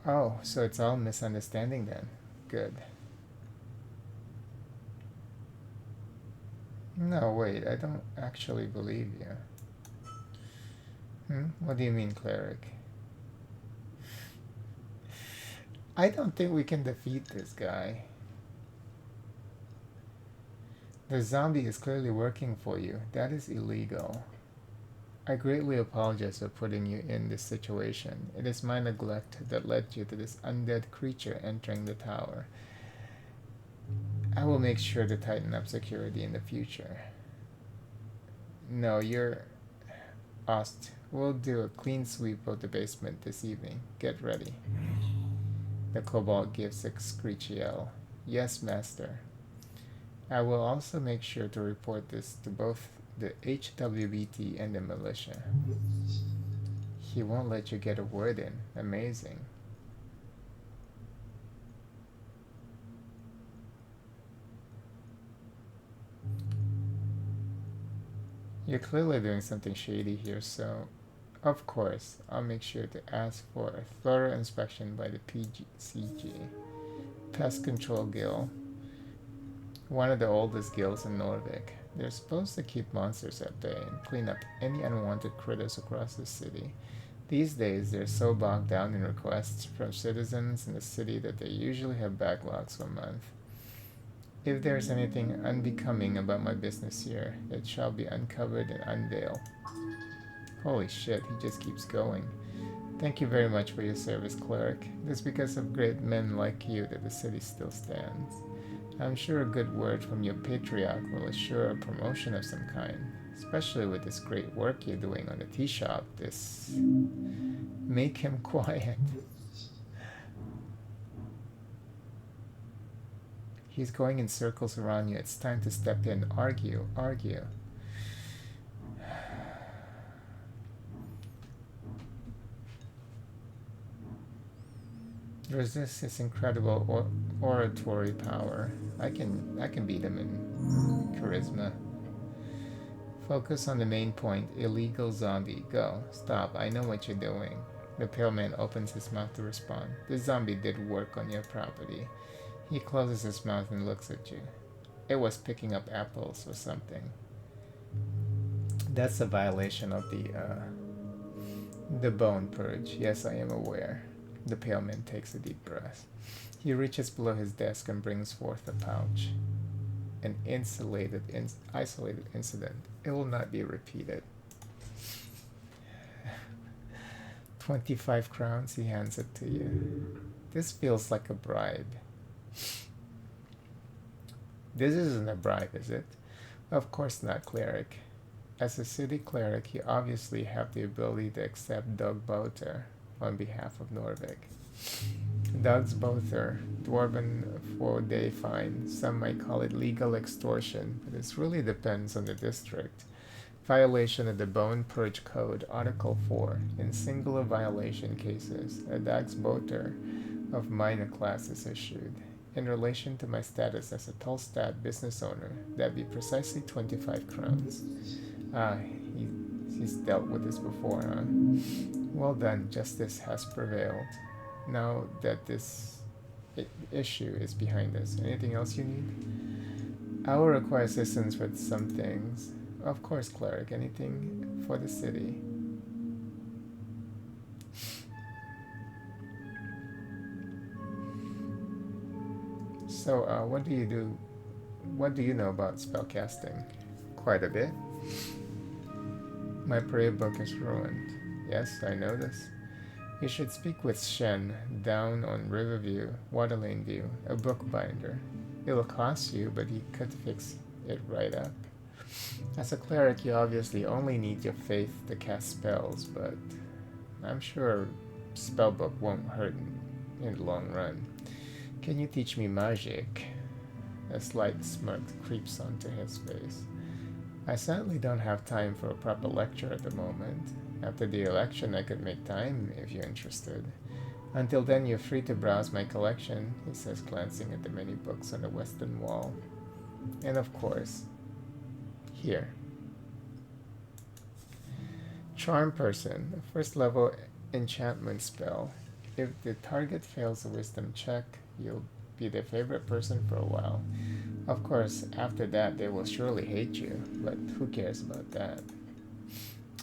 Oh, so it's all misunderstanding then. Good. No, wait, I don't actually believe you. What do you mean, Cleric? I don't think we can defeat this guy. The zombie is clearly working for you. That is illegal. I greatly apologize for putting you in this situation. It is my neglect that led you to this undead creature entering the tower. I will make sure to tighten up security in the future. No, you're... Ost. We'll do a clean sweep of the basement this evening. Get ready. The kobold gives a screechy yell. Yes, master. I will also make sure to report this to both the HWBT and the militia. He won't let you get a word in. Amazing. You're clearly doing something shady here, so of course I'll make sure to ask for a thorough inspection by the PCG, Pest Control Guild, one of the oldest guilds in Norvik. They're supposed to keep monsters at bay and clean up any unwanted critters across the city. These days, they're so bogged down in requests from citizens in the city that they usually have backlogs for a month. If there's anything unbecoming about my business here, it shall be uncovered and unveiled. Holy shit, he just keeps going. Thank you very much for your service, Cleric. It is because of great men like you that the city still stands. I'm sure a good word from your patriarch will assure a promotion of some kind, especially with this great work you're doing on the tea shop. This... Make him quiet. He's going in circles around you. It's time to step in. Argue. resist his incredible oratory power. I can beat him in charisma. Focus on the main point. Illegal zombie. Go. Stop. I know what you're doing. The pale man opens his mouth to respond. The zombie did work on your property. He closes his mouth and looks at you. It was picking up apples or something. That's a violation of the bone purge. Yes, I am aware. The pale man takes a deep breath. He reaches below his desk and brings forth a pouch. An isolated incident. It will not be repeated. 25 crowns, he hands it to you. This feels like a bribe. This isn't a bribe, is it? Of course not, cleric. As a city cleric, you obviously have the ability to accept Dogbother on behalf of Norvik. Dogsbother, Dwarven 4-day fine. Some might call it legal extortion, but it really depends on the district. Violation of the Bone Purge Code, Article 4. In singular violation cases, a Dogsbother of minor class is issued. In relation to my status as a Tolstad business owner, that'd be precisely 25 crowns. He's dealt with this before, huh? Well done, justice has prevailed. Now that this issue is behind us, anything else you need? I will require assistance with some things. Of course, cleric, anything for the city. So, what do you do? What do you know about spellcasting? Quite a bit. My prayer book is ruined. Yes, I know this. You should speak with Shen down on Riverview, Waterlane View, a bookbinder. It'll cost you, but he could fix it right up. As a cleric, you obviously only need your faith to cast spells, but I'm sure spellbook won't hurt in the long run. Can you teach me magic? A slight smirk creeps onto his face. I certainly don't have time for a proper lecture at the moment. After the election, I could make time if you're interested. Until then, you're free to browse my collection, he says, glancing at the many books on the western wall. And of course, here. Charm Person, a first level enchantment spell. If the target fails a wisdom check, you'll be their favorite person for a while. Of course, after that they will surely hate you, but who cares about that?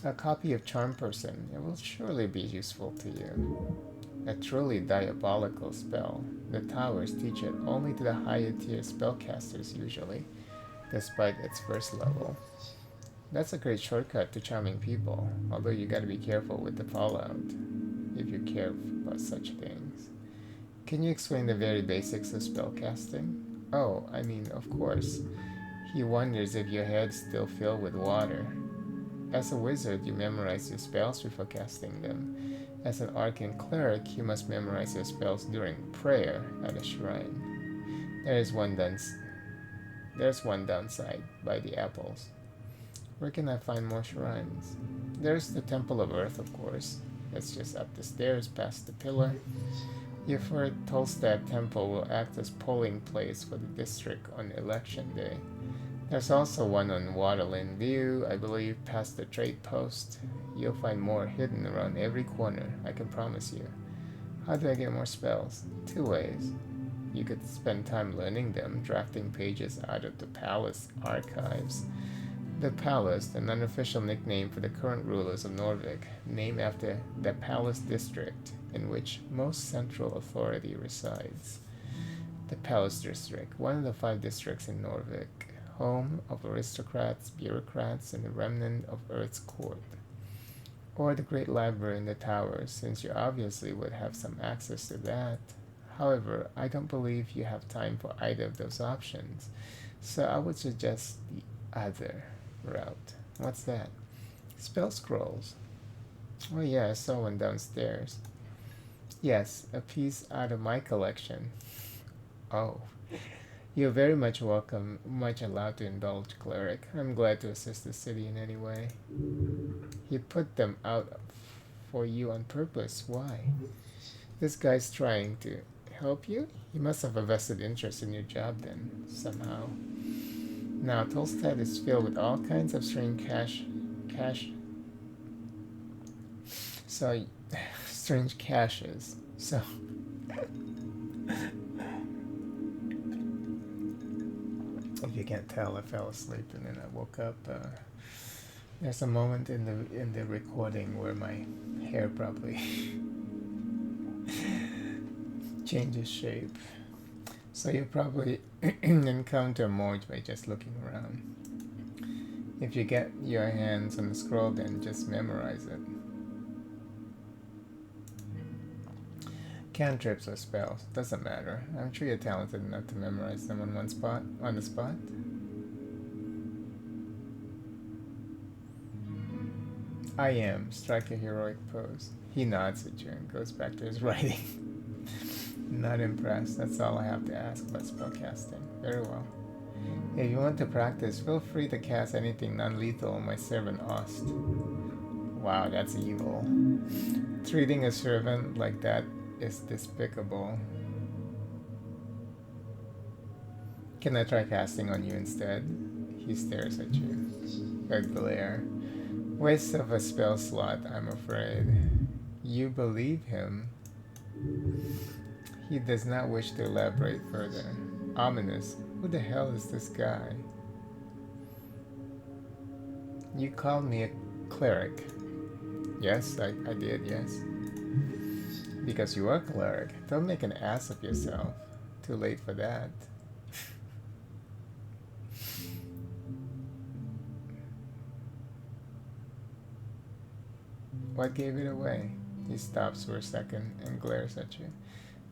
A copy of Charm Person. It will surely be useful to you. A truly diabolical spell. The towers teach it only to the higher tier spellcasters usually, despite its first level. That's a great shortcut to charming people, although you gotta be careful with the fallout, if you care about such things. Can you explain the very basics of spellcasting? Oh, I mean, of course. He wonders if your head's still filled with water. As a wizard, you memorize your spells before casting them. As an arcane cleric, you must memorize your spells during prayer at a shrine. There's one downside, by the apples. Where can I find more shrines? There's the Temple of Earth, of course. It's just up the stairs past the pillar. Your Fort Tolstad Temple will act as polling place for the district on election day. There's also one on Waterlane View, I believe, past the trade post. You'll find more hidden around every corner, I can promise you. How do I get more spells? 2 ways. You could spend time learning them, drafting pages out of the palace archives. The palace, an unofficial nickname for the current rulers of Norvik, named after the palace district in which most central authority resides. The Palace District, one of the 5 districts in Norvik, home of aristocrats, bureaucrats, and the remnant of Earth's court. Or the Great Library in the towers, since you obviously would have some access to that. However, I don't believe you have time for either of those options, so I would suggest the other route. What's that? Spell scrolls. Oh yeah, I saw one downstairs. Yes, a piece out of my collection. Oh. You're very much welcome, much allowed to indulge, cleric. I'm glad to assist the city in any way. He put them out for you on purpose. Why? This guy's trying to help you? He must have a vested interest in your job then, somehow. Now, Tolstad is filled with all kinds of strange strange caches. So, if you can't tell, I fell asleep and then I woke up. There's a moment in the recording where my hair probably changes shape. So you probably encounter more by just looking around. If you get your hands on the scroll, then just memorize it. Cantrips or spells, doesn't matter. I'm sure you're talented enough to memorize them on the spot. I am. Strike a heroic pose. He nods at you and goes back to his writing. Not impressed. That's all I have to ask about spellcasting. Very well. If you want to practice, feel free to cast anything non-lethal on my servant Ost. Wow, that's evil. Treating a servant like that is despicable. Can I try casting on you instead? He stares at you. A glare. Waste of a spell slot, I'm afraid. You believe him? He does not wish to elaborate further. Ominous. Who the hell is this guy? You called me a cleric. Yes, I did, yes. Because you are a cleric. Don't make an ass of yourself. Too late for that. What gave it away? He stops for a second and glares at you.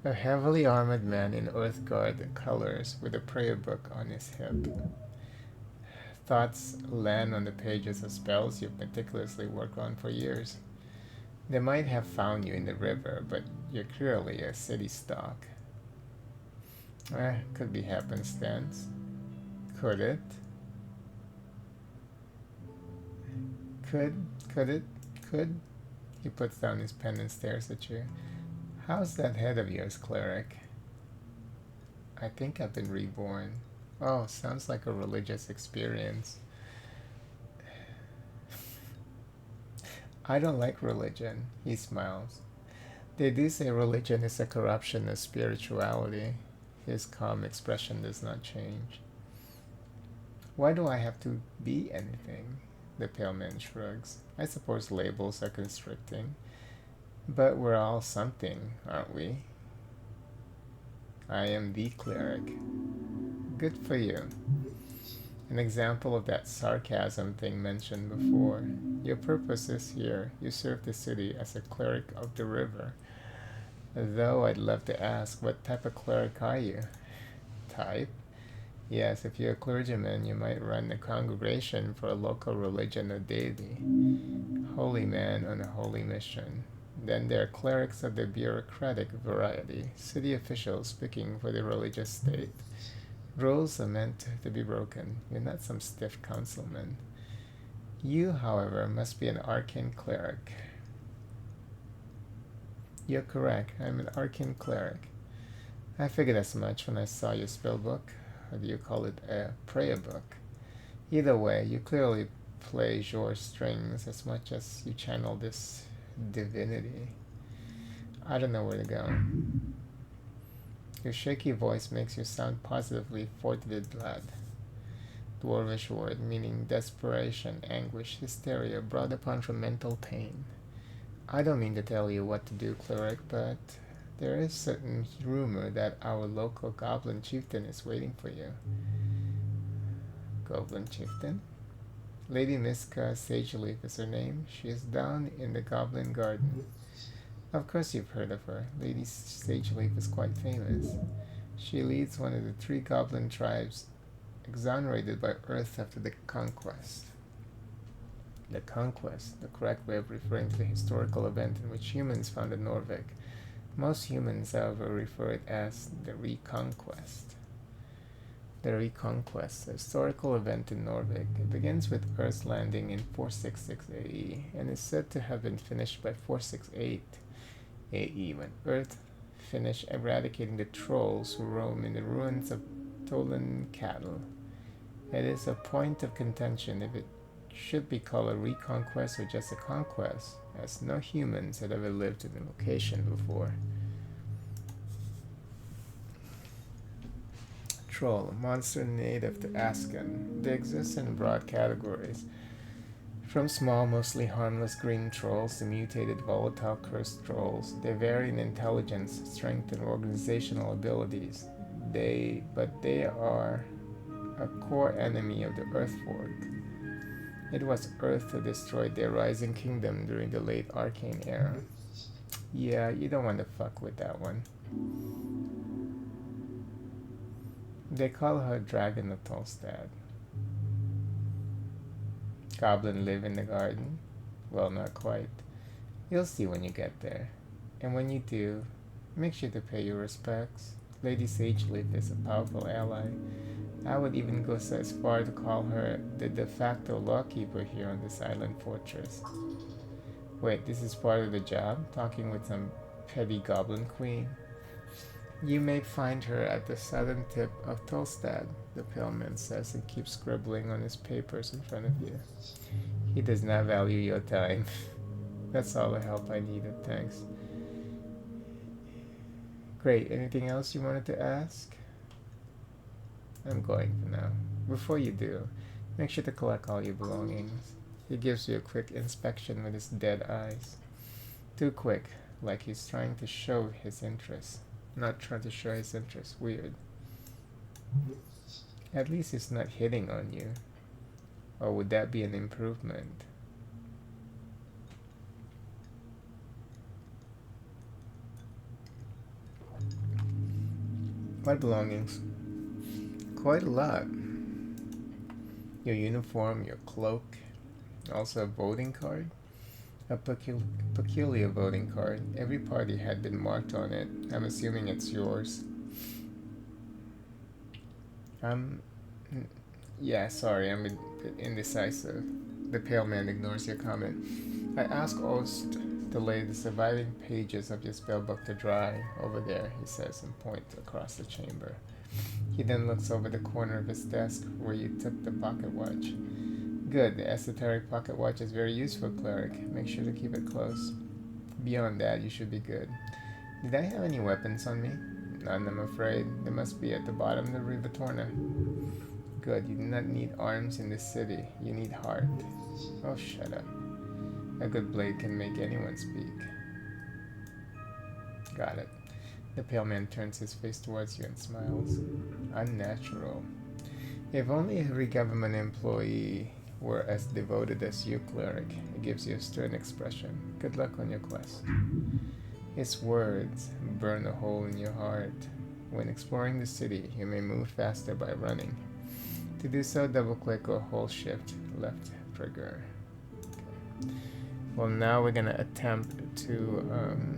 A heavily armored man in Earthguard colors with a prayer book on his hip. Thoughts land on the pages of spells you've meticulously worked on for years. They might have found you in the river, but you're clearly a city stock. Could be happenstance. Could it? Could? He puts down his pen and stares at you. How's that head of yours, cleric? I think I've been reborn. Oh, sounds like a religious experience. I don't like religion, he smiles. They do say religion is a corruption of spirituality. His calm expression does not change. Why do I have to be anything? The pale man shrugs. I suppose labels are constricting. But we're all something, aren't we? I am the cleric. Good for you. An example of that sarcasm thing mentioned before. Your purpose is here. You serve the city as a cleric of the river. Though I'd love to ask, what type of cleric are you? Type? Yes, if you're a clergyman, you might run a congregation for a local religion or deity. Holy man on a holy mission. Then there are clerics of the bureaucratic variety, city officials speaking for the religious state. Rules are meant to be broken. You're not some stiff councilman. You, however, must be an arcane cleric. You're correct. I'm an arcane cleric. I figured as much when I saw your spell book. Or do you call it a prayer book? Either way, you clearly play your strings as much as you channel this divinity. I don't know where to go. Your shaky voice makes you sound positively blood. Dwarvish word meaning desperation, anguish, hysteria brought upon from mental pain. I don't mean to tell you what to do, cleric, but there is certain rumor that our local goblin chieftain is waiting for you. Goblin chieftain? Lady Miska Sageleaf is her name. She is down in the Goblin Garden. Of course you've heard of her. Lady Sageleaf is quite famous. She leads one of the 3 goblin tribes exonerated by Earth after the conquest. The conquest, the correct way of referring to the historical event in which humans founded Norvik. Most humans, however, refer it as the Reconquest. The Reconquest, a historical event in Norvik. It begins with Earth's landing in 466 AE and is said to have been finished by 468. AE, when Earth finished eradicating the trolls who roam in the ruins of stolen cattle. It is a point of contention if it should be called a reconquest or just a conquest, as no humans had ever lived in the location before. Troll, a monster native to Ascan. They exist in broad categories, from small, mostly harmless green trolls to mutated, volatile, cursed trolls. They vary in intelligence, strength, and organizational abilities. They are a core enemy of the Earthfork. It was Earth who destroyed their rising kingdom during the late Arcane era. Yeah, you don't want to fuck with that one. They call her Dragon of Tolstad. Goblin live in the garden? Well, not quite. You'll see when you get there. And when you do, make sure to pay your respects. Lady Sageleaf is a powerful ally. I would even go so as far to call her the de facto lawkeeper here on this island fortress. Wait, this is part of the job? Talking with some petty goblin queen? You may find her at the southern tip of Tolstad, the pale man says, and keeps scribbling on his papers in front of you. He does not value your time. That's all the help I needed, thanks. Great, anything else you wanted to ask? I'm going for now. Before you do, make sure to collect all your belongings. He gives you a quick inspection with his dead eyes. Too quick, like he's trying to show his interest. Not trying to show his interest. Weird. At least he's not hitting on you. Or would that be an improvement? What belongings? Quite a lot. Your uniform, your cloak, also a voting card. A peculiar voting card. Every party had been marked on it. I'm assuming it's yours. Yeah, sorry, I'm a bit indecisive. The pale man ignores your comment. I ask Ost to lay the surviving pages of your spellbook to dry over there, he says, and points across the chamber. He then looks over the corner of his desk where you took the pocket watch. Good, the esoteric pocket watch is very useful, cleric. Make sure to keep it close. Beyond that, you should be good. Did I have any weapons on me? None, I'm afraid. They must be at the bottom of the River Torna. Good, you do not need arms in this city. You need heart. Oh, shut up. A good blade can make anyone speak. Got it. The pale man turns his face towards you and smiles. Unnatural. If only every government employee were as devoted as you, cleric. It gives you a stern expression. Good luck on your quest. His words burn a hole in your heart. When exploring the city, you may move faster by running. To do so, double-click or hold shift left trigger. Okay. Well, now we're gonna attempt to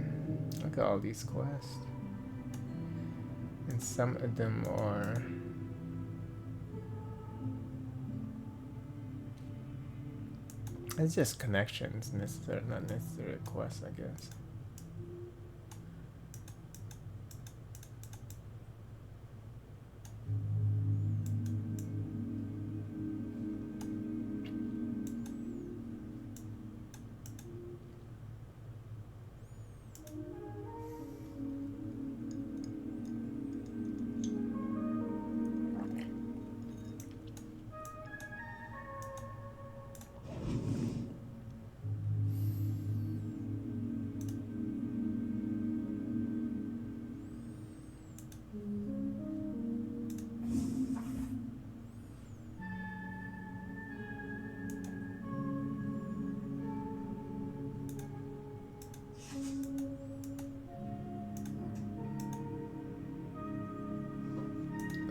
look at all these quests. And some of them are it's just connections, not necessarily quests, I guess.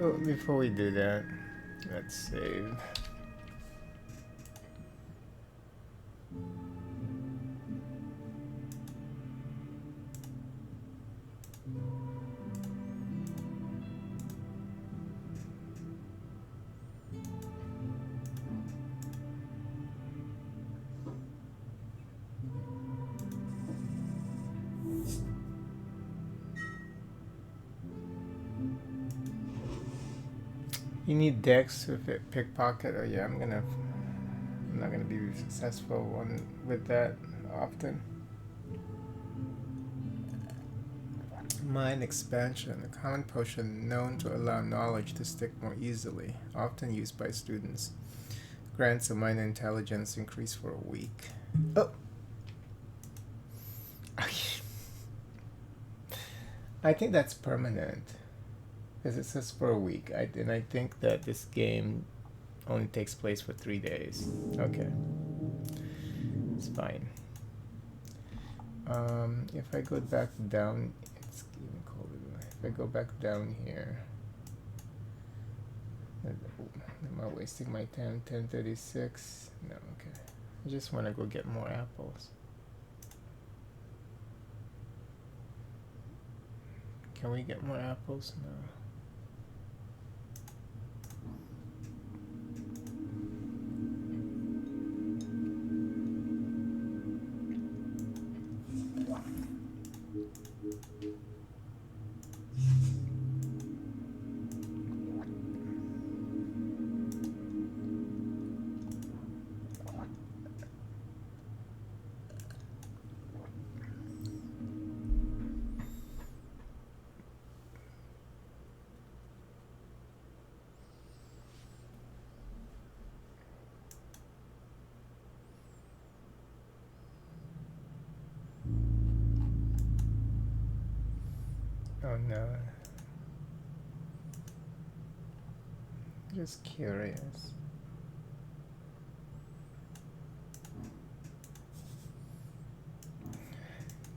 Oh, before we do that, let's save. You need decks with it, pickpocket. Oh yeah, I'm not gonna be successful with that often. Mind expansion, a common potion known to allow knowledge to stick more easily, often used by students. Grants a mind intelligence increase for a week. Oh! I think that's permanent. Because it says for a week. And I think that this game only takes place for 3 days. Okay. It's fine. If I go back down, it's even colder. If I go back down here, am I wasting my time? 10:36? No, okay. I just want to go get more apples. Can we get more apples? No. Oh no. Just curious.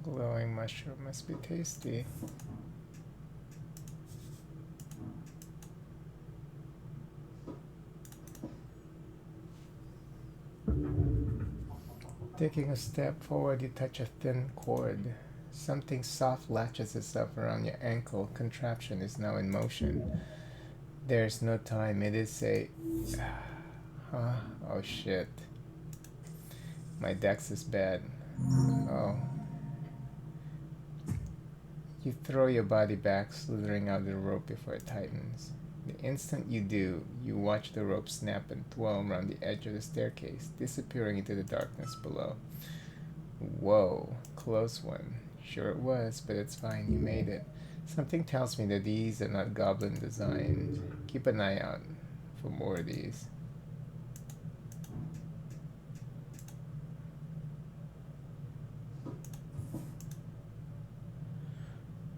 Glowing mushroom must be tasty. Taking a step forward, you touch a thin cord. Something soft latches itself around your ankle. Contraption is now in motion. There's no time. It is a... Huh? Oh shit. My dex is bad. Oh. You throw your body back, slithering out the rope before it tightens. The instant you do, you watch the rope snap and twirl around the edge of the staircase, disappearing into the darkness below. Whoa, close one. Sure it was, but it's fine, you made it. Something tells me that these are not goblin designed. Keep an eye out for more of these.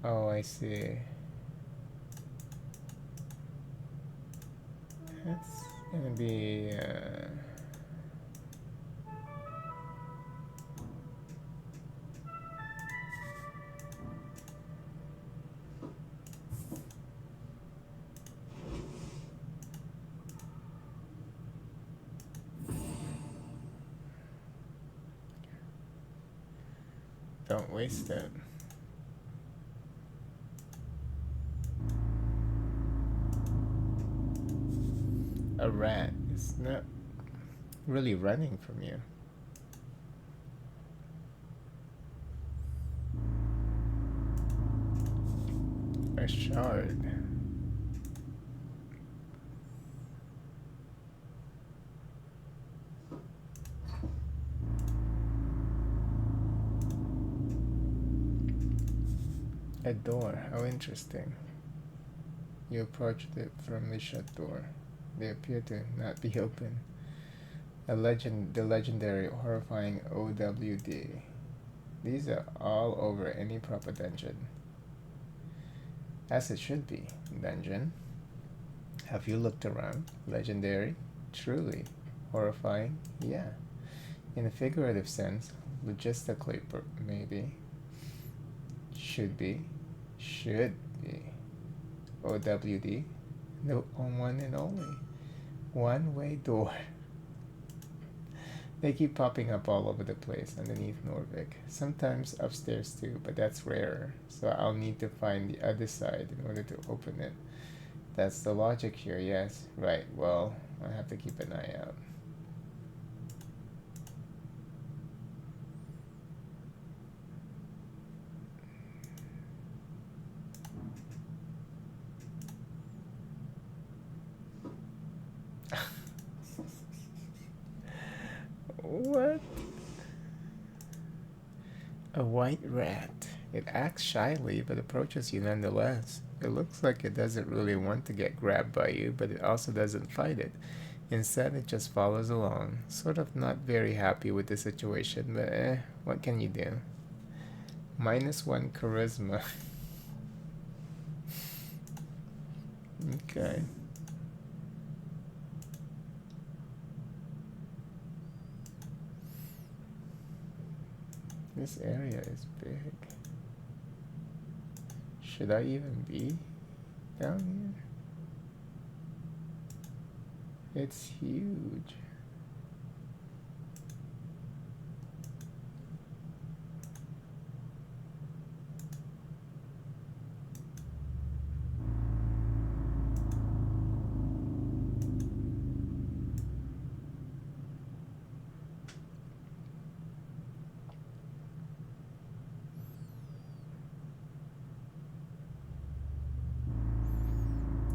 Oh, I see. That's gonna be, don't waste it. A rat is not really running from you. A shard. A door. How interesting. You approached it from the shut door. They appear to not be open. The legendary, horrifying OWD. These are all over any proper dungeon. As it should be, dungeon. Have you looked around? Legendary? Truly. Horrifying? Yeah. In a figurative sense, logistically, maybe. Should be. Should be. OWD? No, one and only. One-way door. They keep popping up all over the place underneath Norvik. Sometimes upstairs too, but that's rarer. So I'll need to find the other side in order to open it. That's the logic here, yes. Right, well, I have to keep an eye out. A white rat. It acts shyly but approaches you nonetheless. It looks like it doesn't really want to get grabbed by you, but it also doesn't fight it. Instead, it just follows along, sort of not very happy with the situation, but what can you do? -1 charisma. Okay. This area is big. Should I even be down here? It's huge.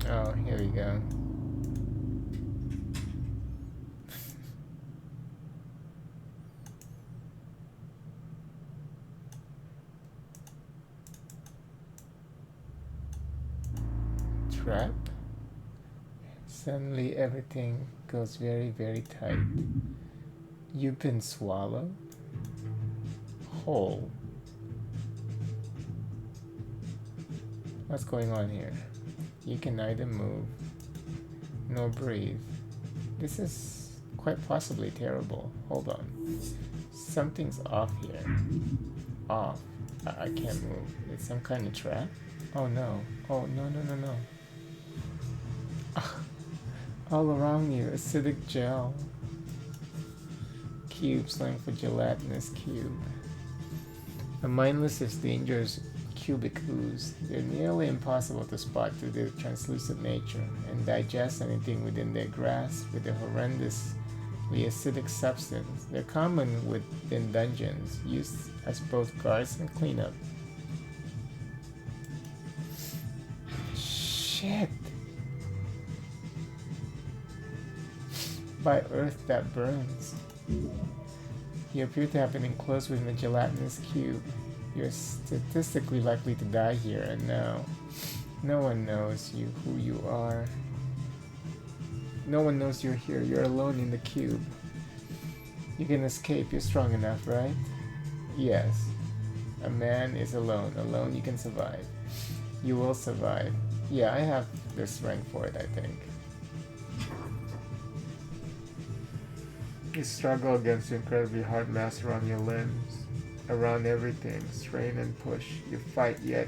Oh, here we go. Trap. Suddenly everything goes very, very tight. You've been swallowed whole. What's going on here? You can neither move nor breathe. This is quite possibly terrible. Hold on. Something's off here. Off. I can't move. It's some kind of trap? Oh no. Oh no, no, no, no. All around you, acidic gel. Cube, slang for gelatinous cube. A mindless is dangerous cubic ooze. They're nearly impossible to spot due to their translucent nature and digest anything within their grasp with a horrendously acidic substance. They're common within dungeons, used as both guards and cleanup. Shit! By earth that burns. You appear to have been enclosed within a gelatinous cube. You're statistically likely to die here and now. No one knows who you are. No one knows you're here. You're alone in the cube. You can escape. You're strong enough, right? Yes. A man is alone. Alone you can survive. You will survive. Yeah, I have the strength for it, I think. You struggle against the incredibly hard mass around your limbs, around everything, strain and push. You fight, yet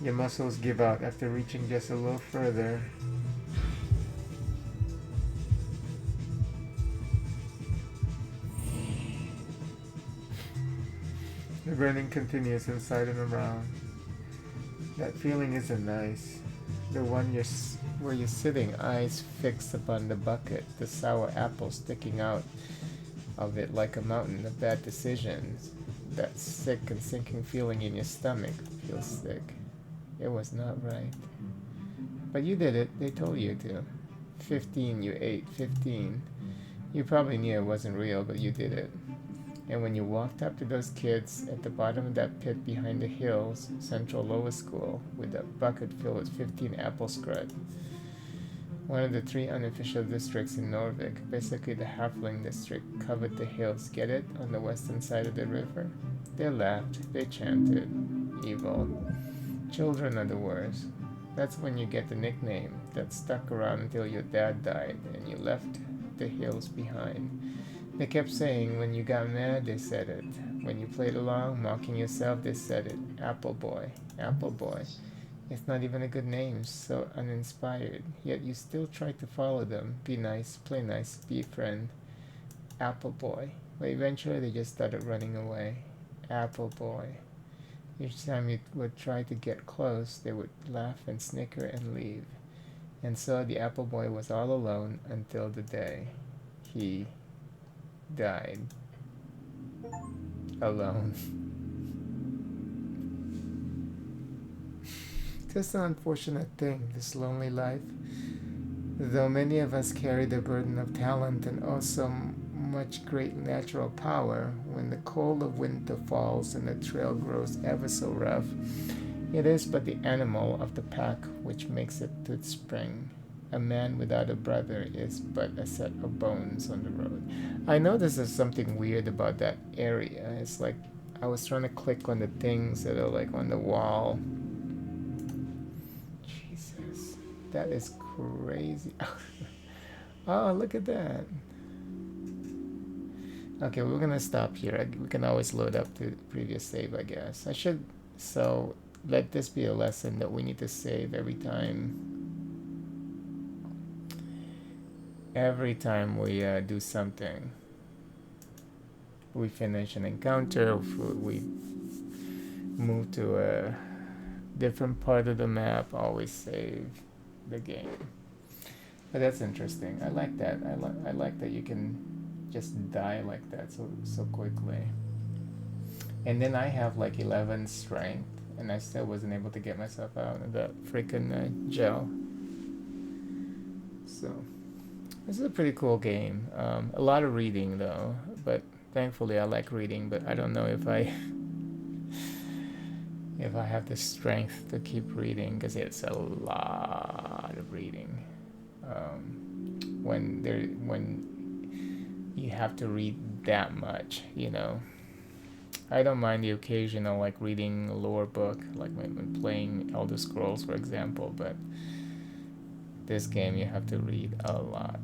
your muscles give out after reaching just a little further. The burning continues inside and around. That feeling isn't nice. The one where you're sitting, eyes fixed upon the bucket, the sour apple sticking out of it like a mountain of bad decisions. That sick and sinking feeling in your stomach feels sick. It was not right. But you did it. They told you to. 15, you ate 15. You probably knew it wasn't real, but you did it. And when you walked up to those kids at the bottom of that pit behind the hills, Central Lower School, with a bucket filled with 15 apple scrud, one of the 3 unofficial districts in Norvik, basically the halfling district, covered the hills, get it, on the western side of the river. They laughed, they chanted, evil. Children are the worst. That's when you get the nickname that stuck around until your dad died and you left the hills behind. They kept saying when you got mad, they said it. When you played along, mocking yourself, they said it. Apple Boy, Apple Boy. It's not even a good name, so uninspired. Yet you still try to follow them. Be nice, play nice, be a friend. Apple Boy. But eventually they just started running away. Apple Boy. Each time you would try to get close, they would laugh and snicker and leave. And so the Apple Boy was all alone until the day he died. Alone. Just an unfortunate thing, this lonely life. Though many of us carry the burden of talent and also much great natural power. When the cold of winter falls and the trail grows ever so rough, it is but the animal of the pack which makes it to spring. A man without a brother is but a set of bones on the road. I know this is something weird about that area. It's like I was trying to click on the things that are like on the wall. Jesus, that is crazy. Oh, look at that. Okay, we're gonna stop here. We can always load up to the previous save, I guess. I should, so let this be a lesson that we need to save every time we do something. We finish an encounter, we move to a different part of the map, always save the game. But that's interesting. I like that. I like that you can just die like that so quickly. And then I have like 11 strength, and I still wasn't able to get myself out of that freaking gel. So this is a pretty cool game. A lot of reading though, but thankfully I like reading, but I don't know if I have the strength to keep reading, because it's a lot of reading. When you have to read that much, you know. I don't mind the occasional like reading a lore book, like when playing Elder Scrolls, for example, but this game you have to read a lot.